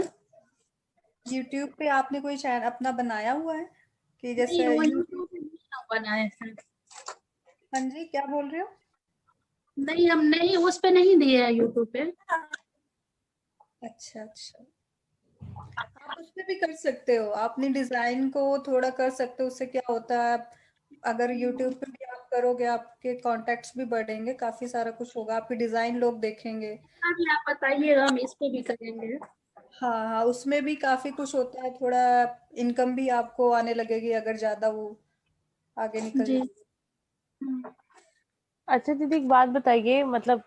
YouTube पे आपने कोई चैनल अपना बनाया हुआ है कि नहीं, जैसे वही YouTube? तो बनाए थे। हाँ जी, क्या बोल रहे हो? नहीं, हम नहीं, उस पे नहीं दिए है यूट्यूब पे। अच्छा अच्छा, आप उस पे भी कर सकते हो, अपनी डिजाइन को थोड़ा कर सकते हो। उससे क्या होता है, अगर YouTube पे भी आप करोगे आपके कॉन्टेक्ट्स भी बढ़ेंगे, काफी सारा कुछ होगा, आपकी डिजाइन लोग देखेंगे। अभी आप बताइएगा, हम इस पे भी करेंगे। हाँ हाँ, उसमें भी काफी कुछ होता है, थोड़ा इनकम भी आपको आने लगेगी अगर ज्यादा वो आगे निकल जी। जाए। अच्छा दीदी, एक बात बताइए, मतलब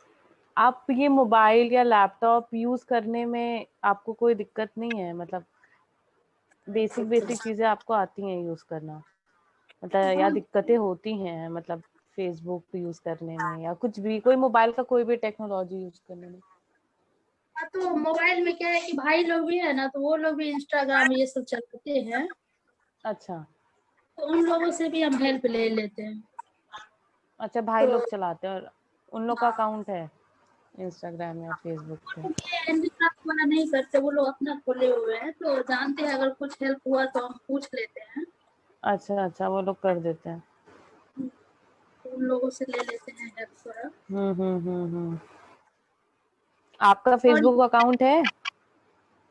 आप ये मोबाइल या लैपटॉप यूज करने में आपको कोई दिक्कत नहीं है? मतलब बेसिक बेसिक चीजें आपको आती हैं यूज करना, मतलब या हाँ, दिक्कतें होती हैं, मतलब फेसबुक यूज करने में या कुछ भी, कोई मोबाइल का कोई भी टेक्नोलॉजी यूज करने में? तो मोबाइल में क्या है कि भाई लोग भी है ना, तो वो लोग भी इंस्टाग्राम ये सब चलाते हैं, अच्छा तो उन लोगों से भी हम हेल्प ले लेते हैं। अच्छा, भाई तो लोग चलाते हैं और उन लोग का हाँ, अकाउंट है इंस्टाग्राम या फेसबुक पे? ये हैंडीक्राफ्ट वाला नहीं करते, वो लोग अपना खोले हुए हैं, तो जानते हैं अगर कुछ हेल्प हुआ तो हम पूछ लेते हैं। अच्छा अच्छा, वो लोग कर देते हैं। तो उन लोगों से ले लेते हैं हेल्प थोड़ा। हम्म। आपका और फेसबुक अकाउंट है?